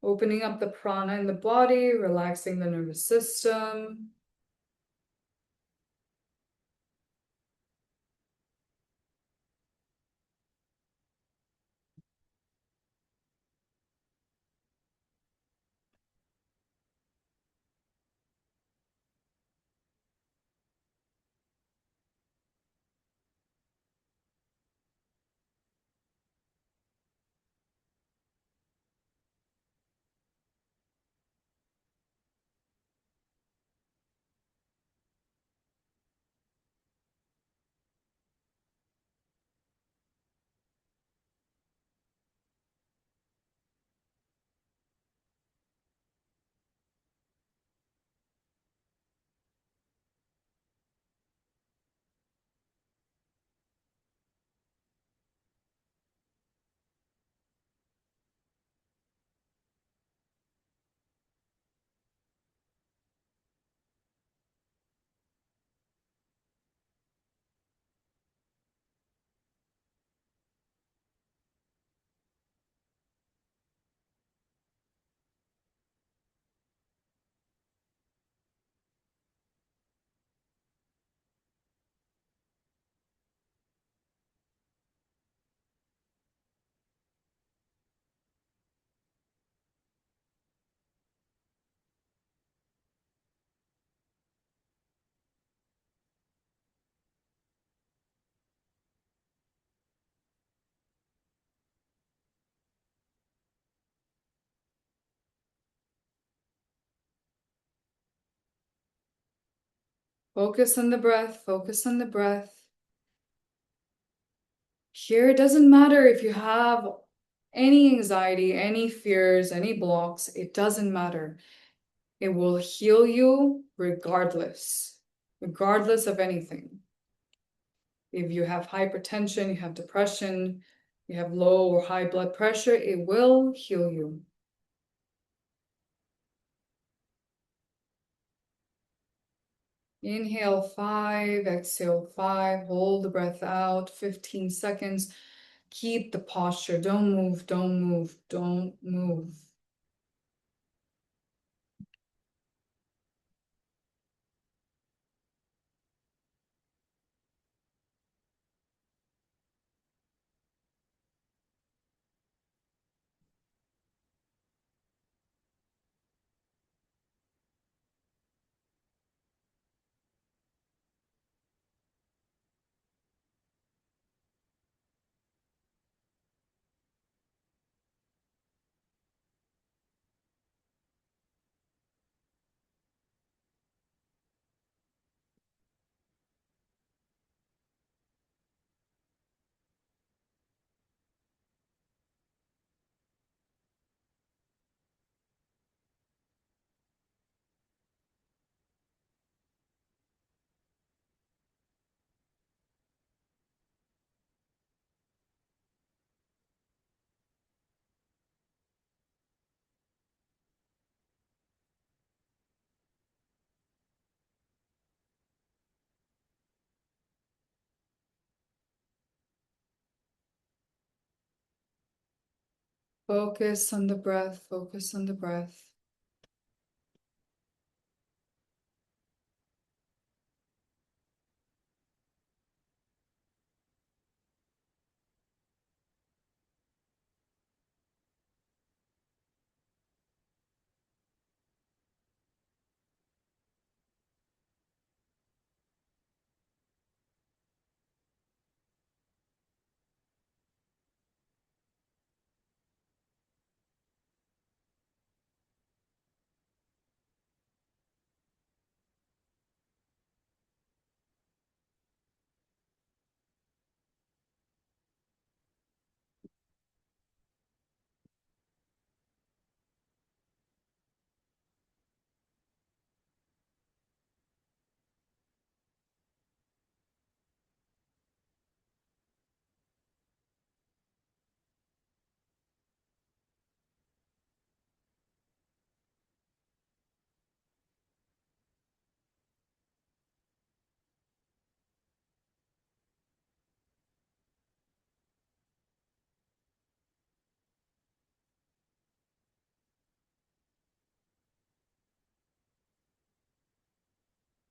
opening up the prana in the body, relaxing the nervous system. Focus on the breath, focus on the breath. Here, it doesn't matter if you have any anxiety, any fears, any blocks, it doesn't matter. It will heal you regardless of anything. If you have hypertension, you have depression, you have low or high blood pressure, it will heal you. Inhale 5, exhale 5, hold the breath out, 15 seconds. Keep the posture, don't move, don't move, don't move. Focus on the breath, focus on the breath.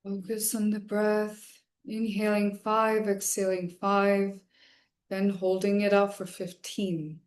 Focus on the breath. Inhaling 5, exhaling 5, then holding it out for 15.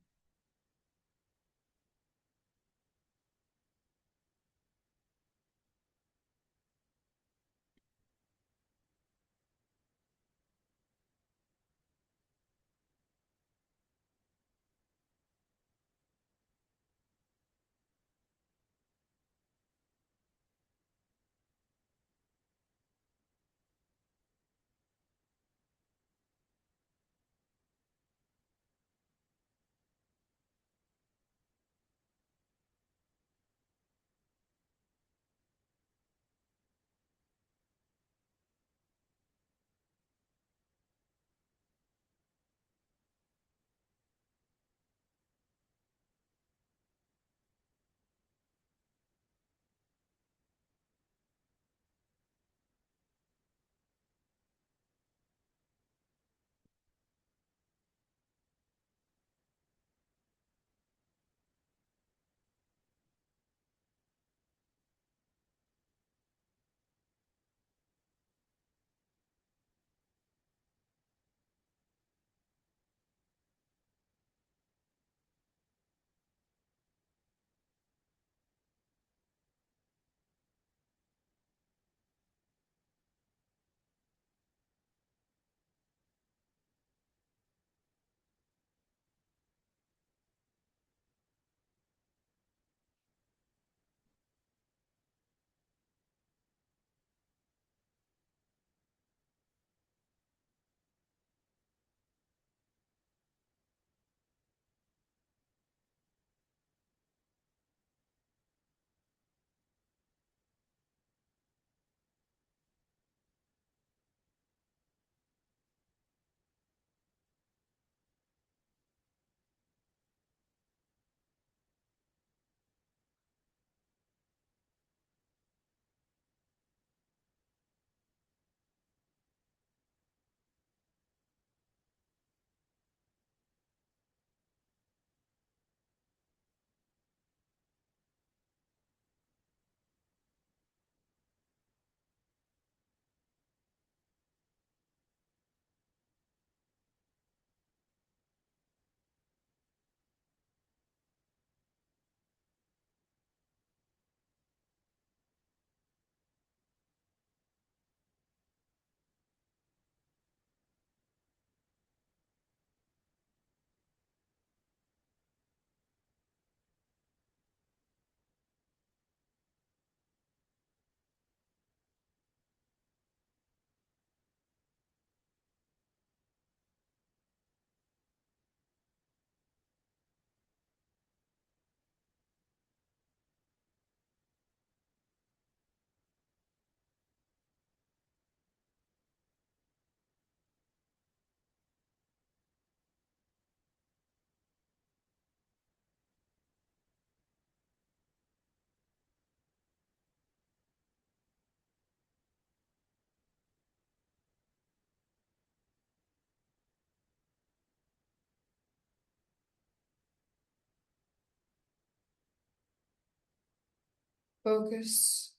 Focus.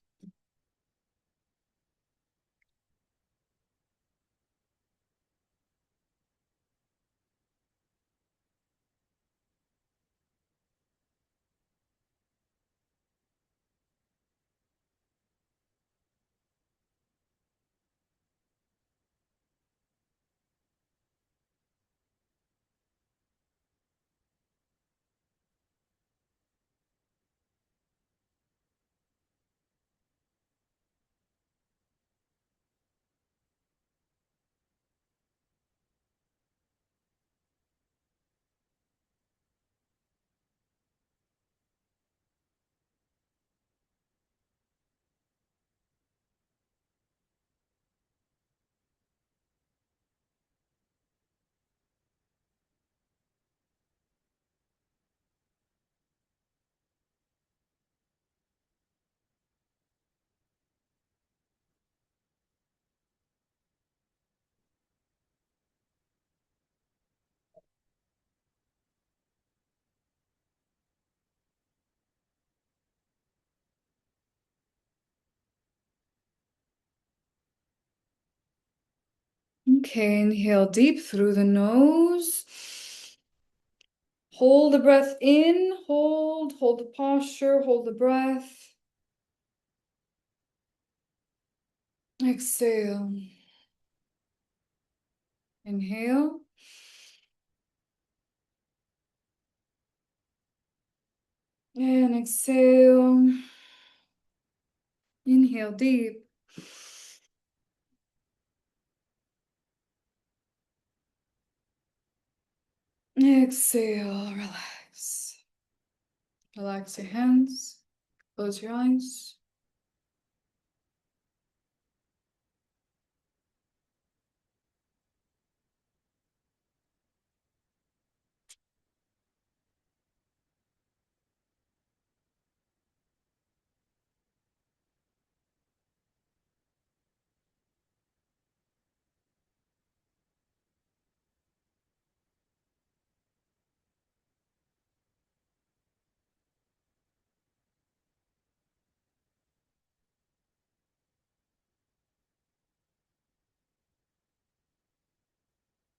Okay, inhale deep through the nose. Hold the breath in, hold the posture, hold the breath. Exhale. Inhale. And exhale. Inhale deep. Exhale, relax. Relax your hands. Close your eyes.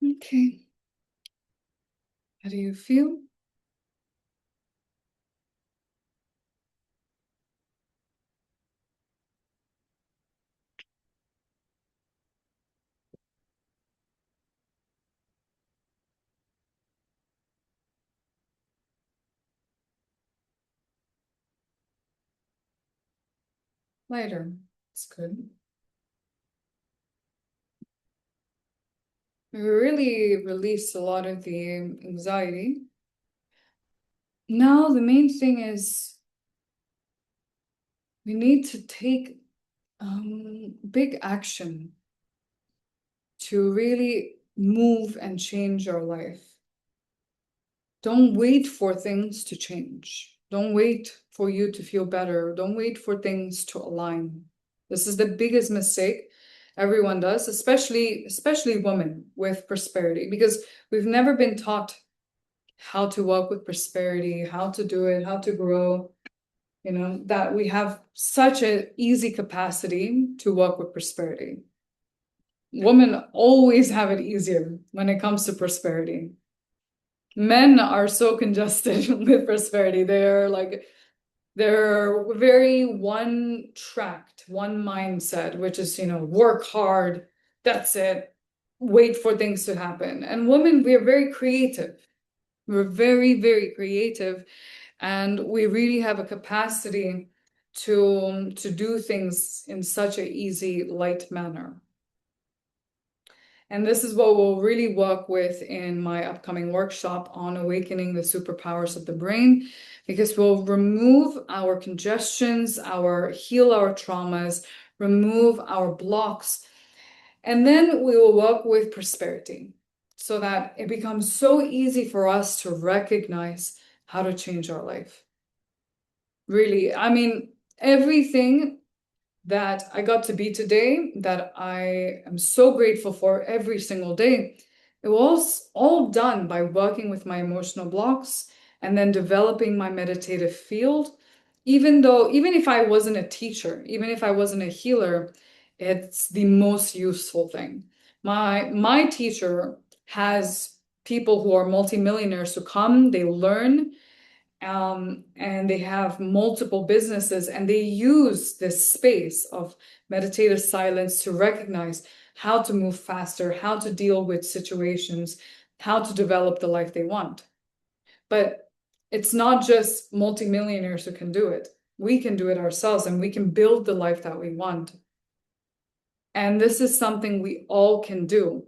Okay. How do you feel? Lighter. It's good. We really released a lot of the anxiety. Now, the main thing is we need to take big action to really move and change our life. Don't wait for things to change. Don't wait for you to feel better. Don't wait for things to align. This is the biggest mistake everyone does, especially women with prosperity, because we've never been taught how to work with prosperity, how to do it, how to grow. You know, that we have such an easy capacity to work with prosperity. Women always have it easier when it comes to prosperity. Men are so congested with prosperity. They're very one tracked, one mindset, which is, work hard, that's it, wait for things to happen. And women, we are very creative. We're very, very creative, and we really have a capacity to do things in such an easy, light manner. And this is what we'll really work with in my upcoming workshop on awakening the superpowers of the brain, because we'll remove our congestions, heal our traumas, remove our blocks, and then we will work with prosperity so that it becomes so easy for us to recognize how to change our life. Really, I mean, everything that I got to be today, that I am so grateful for every single day, it was all done by working with my emotional blocks and then developing my meditative field even if I wasn't a teacher, even if I wasn't a healer, it's the most useful thing. My teacher has people who are multimillionaires who come, they learn, and they have multiple businesses, and they use this space of meditative silence to recognize how to move faster, how to deal with situations, how to develop the life they want. But it's not just multimillionaires who can do it. We can do it ourselves, and we can build the life that we want. And this is something we all can do.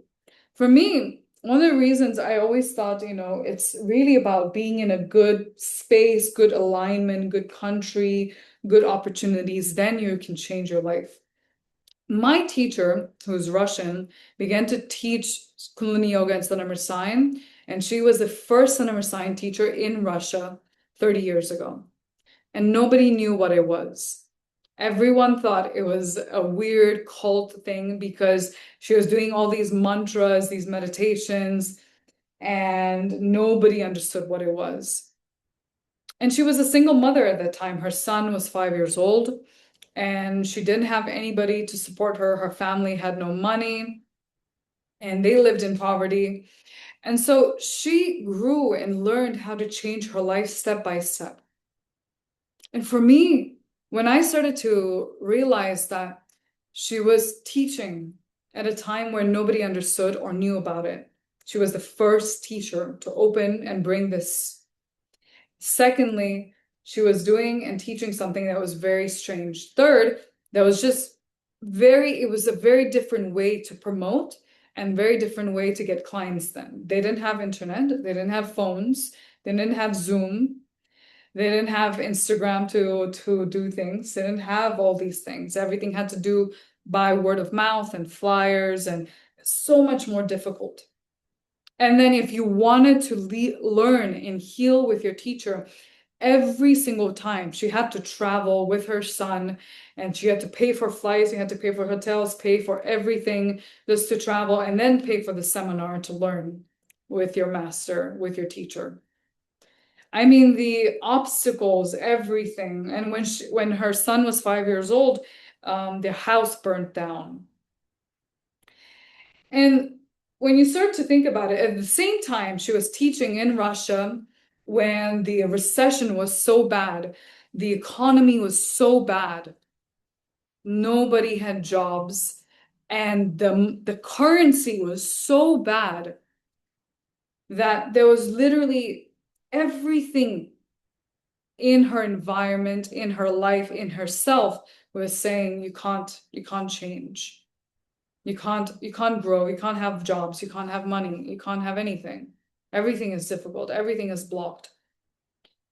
For me, one of the reasons I always thought, it's really about being in a good space, good alignment, good country, good opportunities, then you can change your life. My teacher, who's Russian, began to teach Kundalini Yoga and Sun Sign, and she was the first Sun Sign teacher in Russia 30 years ago. And nobody knew what it was. Everyone thought it was a weird cult thing because she was doing all these mantras, these meditations, and nobody understood what it was. And she was a single mother at that time. Her son was 5 years old, and she didn't have anybody to support her. Her family had no money, and they lived in poverty. And so she grew and learned how to change her life step by step. And for me, when I started to realize that she was teaching at a time where nobody understood or knew about it, she was the first teacher to open and bring this. Secondly, she was doing and teaching something that was very strange. Third, that was just it was a very different way to promote and very different way to get clients then. They didn't have internet, they didn't have phones, they didn't have Zoom. They didn't have Instagram to do things. They didn't have all these things. Everything had to do by word of mouth and flyers, and so much more difficult. And then if you wanted to learn and heal with your teacher, every single time she had to travel with her son, and she had to pay for flights, you had to pay for hotels, pay for everything just to travel, and then pay for the seminar to learn with your master, with your teacher. I mean, the obstacles, everything. And when her son was 5 years old, the house burnt down. And when you start to think about it, at the same time, she was teaching in Russia when the recession was so bad, the economy was so bad, nobody had jobs, and the currency was so bad that there was literally everything in her environment, in her life, in herself, was saying you can't change. You can't grow, you can't have jobs, you can't have money, you can't have anything. Everything is difficult, everything is blocked.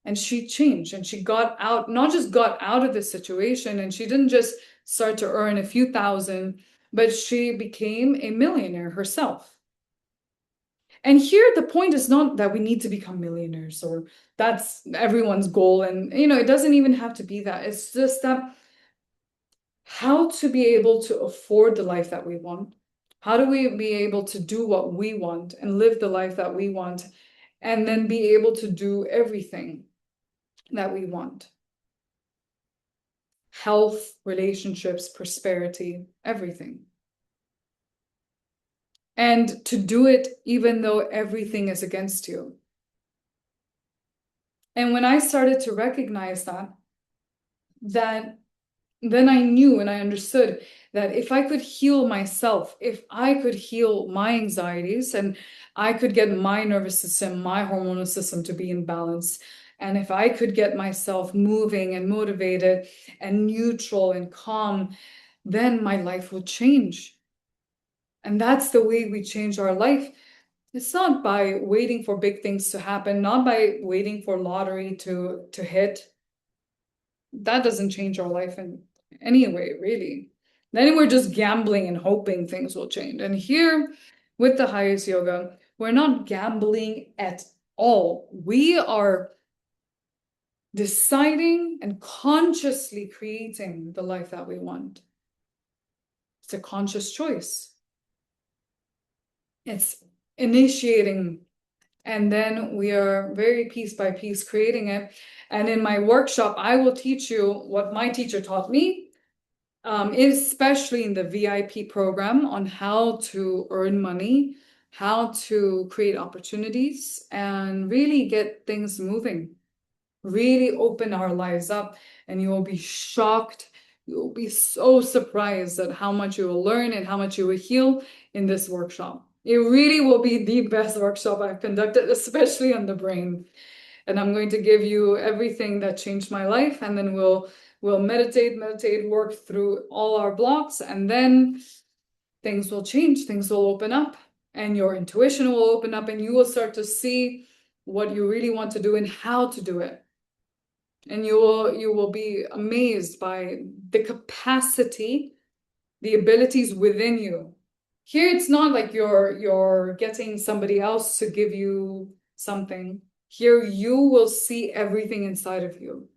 And she changed, and she got out, not just got out of this situation, and she didn't just start to earn a few thousand, but she became a millionaire herself. And here, the point is not that we need to become millionaires or that's everyone's goal. And, it doesn't even have to be that. It's just that how to be able to afford the life that we want. How do we be able to do what we want and live the life that we want, and then be able to do everything that we want? Health, relationships, prosperity, everything. And to do it even though everything is against you. And when I started to recognize that then I knew and I understood that if I could heal myself, if I could heal my anxieties and I could get my nervous system, my hormonal system to be in balance, and if I could get myself moving and motivated and neutral and calm, then my life would change. And that's the way we change our life. It's not by waiting for big things to happen, not by waiting for lottery to hit. That doesn't change our life in any way, really. Then we're just gambling and hoping things will change. And here with the highest yoga, we're not gambling at all. We are deciding and consciously creating the life that we want. It's a conscious choice. It's initiating And then we are very piece by piece creating it. And in my workshop, I will teach you what my teacher taught me, especially in the VIP program, on how to earn money, how to create opportunities, and really get things moving. Really open our lives up, and you will be shocked. You will be so surprised at how much you will learn and how much you will heal in this workshop. It really will be the best workshop I've conducted, especially on the brain. And I'm going to give you everything that changed my life, and then we'll meditate, work through all our blocks, and then things will change, things will open up, and your intuition will open up, and you will start to see what you really want to do and how to do it. And you will be amazed by the capacity, the abilities within you. Here it's not like you're getting somebody else to give you something. Here you will see everything inside of you,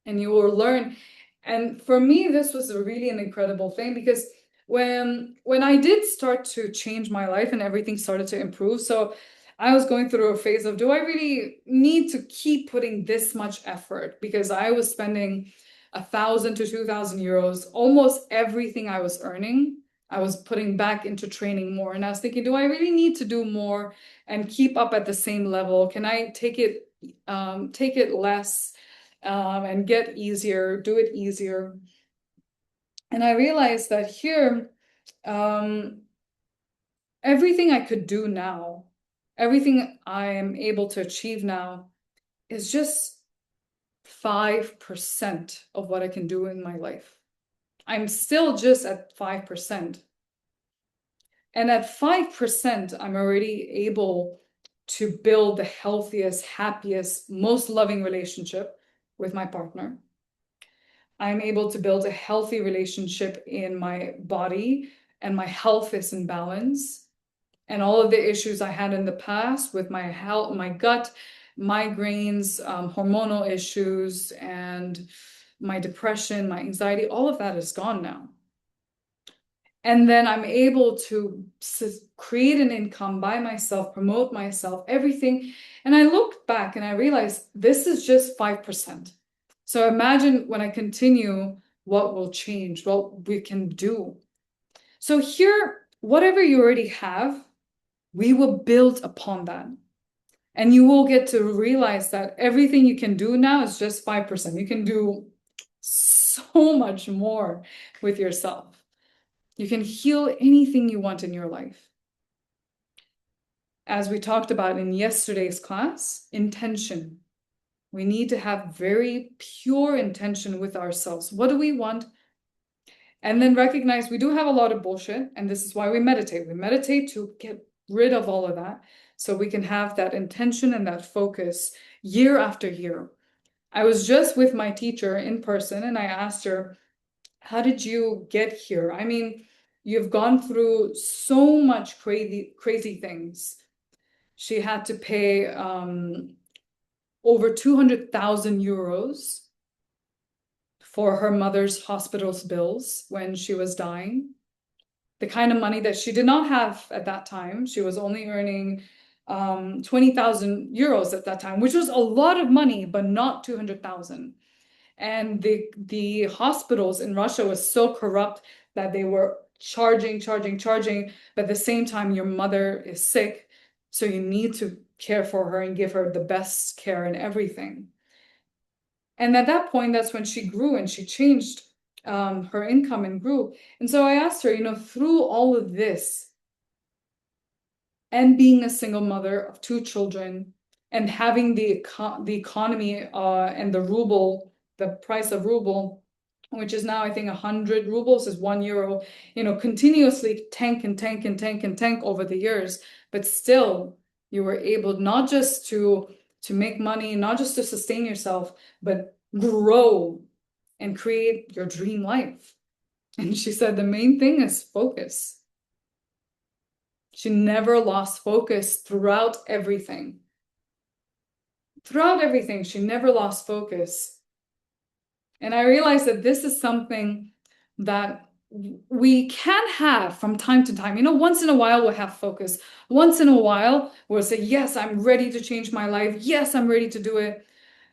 and you will learn. And for me, this was really an incredible thing, because when I did start to change my life and everything started to improve, so I was going through a phase of, do I really need to keep putting this much effort? Because I was spending 1,000 to 2,000 euros, almost everything I was earning, I was putting back into training more. And I was thinking, do I really need to do more and keep up at the same level? Can I take it less, and get easier, do it easier? And I realized that here, everything I could do now, everything I am able to achieve now is just 5% of what I can do in my life. I'm still just at 5%. And at 5%, I'm already able to build the healthiest, happiest, most loving relationship with my partner. I'm able to build a healthy relationship in my body, and my health is in balance. And all of the issues I had in the past with my health, my gut, migraines, hormonal issues, and my depression, my anxiety, all of that is gone now. And then I'm able to create an income by myself, promote myself, everything. And I looked back and I realized this is just 5%. So imagine when I continue, what will change, what we can do. So here, whatever you already have, we will build upon that. And you will get to realize that everything you can do now is just 5%. You can do so much more with yourself. You can heal anything you want in your life. As we talked about in yesterday's class, intention. We need to have very pure intention with ourselves. What do we want? And then recognize we do have a lot of bullshit, and this is why we meditate. We meditate to get rid of all of that, so we can have that intention and that focus year after year. I was just with my teacher in person, and I asked her, how did you get here? I mean, you've gone through so much crazy things. She had to pay over 200,000 euros for her mother's hospital's bills when she was dying. The kind of money that she did not have at that time. She was only earning 20,000 euros at that time, which was a lot of money, but not 200,000. And the hospitals in Russia was so corrupt that they were charging, but at the same time, your mother is sick, so you need to care for her and give her the best care and everything. And at that point, that's when she grew and she changed her income and grew. And so I asked her, through all of this, and being a single mother of 2 children, and having the economy and the ruble, the price of ruble, which is now, I think, 100 rubles is 1 euro, continuously tank over the years, but still you were able not just to make money, not just to sustain yourself, but grow and create your dream life. And she said the main thing is focus. She never lost focus throughout everything. Throughout everything, she never lost focus. And I realized that this is something that we can have from time to time, once in a while we'll have focus. Once in a while we'll say, yes, I'm ready to change my life. Yes, I'm ready to do it.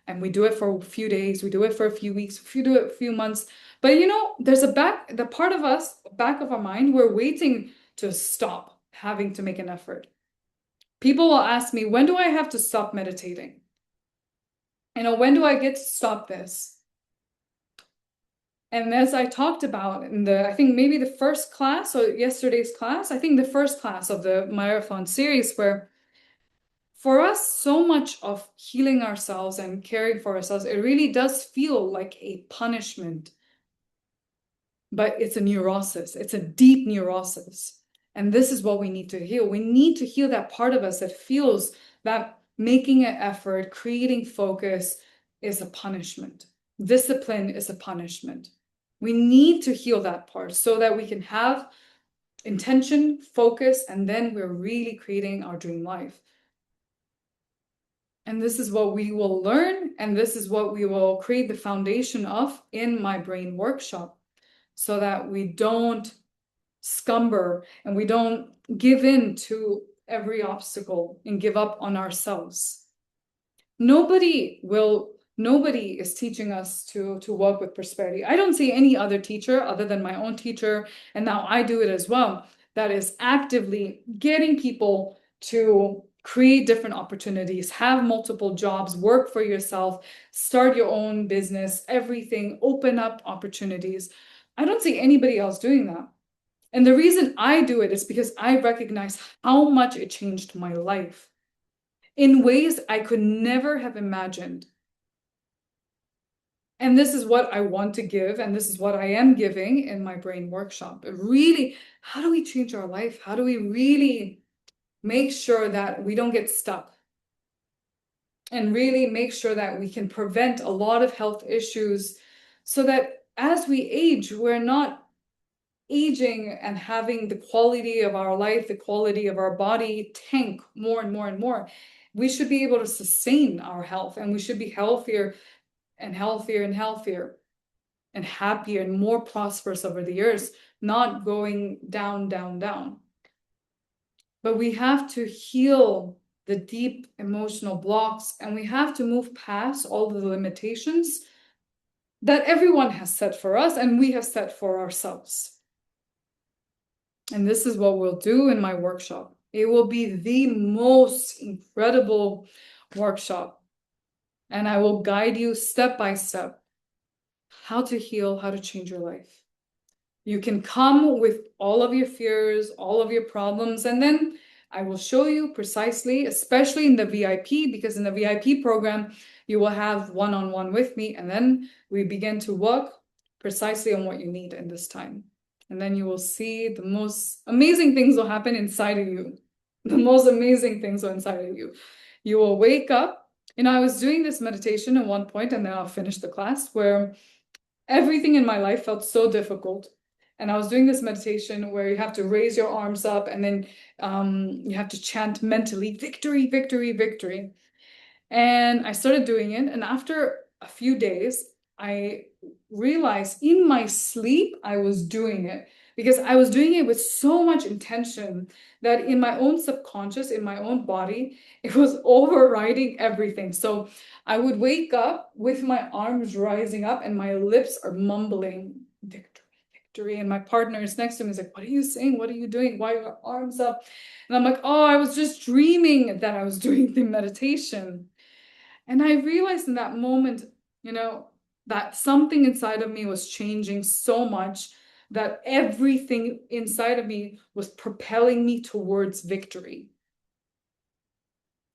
And we do it for a few days, we do it for a few weeks, we do it a few months. But there's the part of us, back of our mind, we're waiting to stop having to make an effort. People will ask me, when do I have to stop meditating? When do I get to stop this? And as I talked about in I think maybe the first class or yesterday's class, I think the first class of the marathon series, where for us, so much of healing ourselves and caring for ourselves, it really does feel like a punishment. But it's a neurosis, it's a deep neurosis. And this is what we need to heal. We need to heal that part of us that feels that making an effort, creating focus is a punishment. Discipline is a punishment. We need to heal that part so that we can have intention, focus, and then we're really creating our dream life. And this is what we will learn, and this is what we will create the foundation of in my brain workshop, so that we don't scumber and we don't give in to every obstacle and give up on ourselves. Nobody is teaching us to work with prosperity. I don't see any other teacher other than my own teacher, and now I do it as well, that is actively getting people to create different opportunities, have multiple jobs, work for yourself, start your own business, everything, open up opportunities. I don't see anybody else doing that. And the reason I do it is because I recognize how much it changed my life in ways I could never have imagined. And this is what I want to give, and this is what I am giving in my brain workshop. Really, how do we change our life? How do we really make sure that we don't get stuck? And really make sure that we can prevent a lot of health issues, so that as we age, we're not aging and having the quality of our life, the quality of our body tank more and more and more. We should be able to sustain our health, and we should be healthier and healthier and healthier and happier and more prosperous over the years, not going down, down, down. But we have to heal the deep emotional blocks, and we have to move past all the limitations that everyone has set for us and we have set for ourselves. And this is what we'll do in my workshop. It will be the most incredible workshop. And I will guide you step by step how to heal, how to change your life. You can come with all of your fears, all of your problems, and then I will show you precisely, especially in the VIP, because in the VIP program, you will have one-on-one with me, and then we begin to work precisely on what you need in this time. And then you will see the most amazing things will happen inside of you. The most amazing things are inside of you. You will wake up. I was doing this meditation at one point, and then I'll finish the class, where everything in my life felt so difficult. And I was doing this meditation where you have to raise your arms up, and then you have to chant mentally, victory, victory, victory. And I started doing it. And after a few days, I realized in my sleep, I was doing it, because I was doing it with so much intention that in my own subconscious, in my own body, it was overriding everything. So I would wake up with my arms rising up and my lips are mumbling, victory, victory. And my partner is next to me, is like, what are you saying? What are you doing? Why are your arms up? And I'm like, oh, I was just dreaming that I was doing the meditation. And I realized in that moment, that something inside of me was changing so much, that everything inside of me was propelling me towards victory.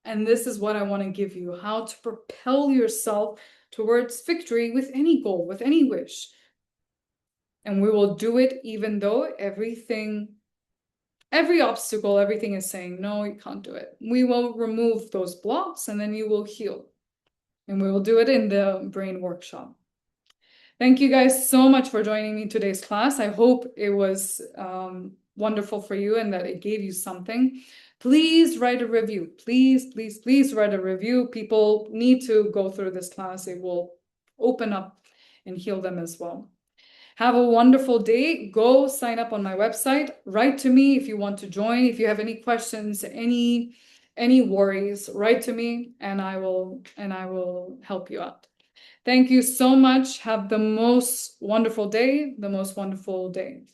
And this is what I want to give you, how to propel yourself towards victory with any goal, with any wish. And we will do it even though every obstacle, everything is saying, no, you can't do it. We will remove those blocks, and then you will heal. And we will do it in the brain workshop. Thank you guys so much for joining me today's class. I hope it was wonderful for you and that it gave you something. Please write a review. Please, please, please write a review. People need to go through this class. It will open up and heal them as well. Have a wonderful day. Go sign up on my website. Write to me if you want to join. If you have any questions, any worries, write to me and I will help you out. Thank you so much. Have the most wonderful day, the most wonderful day.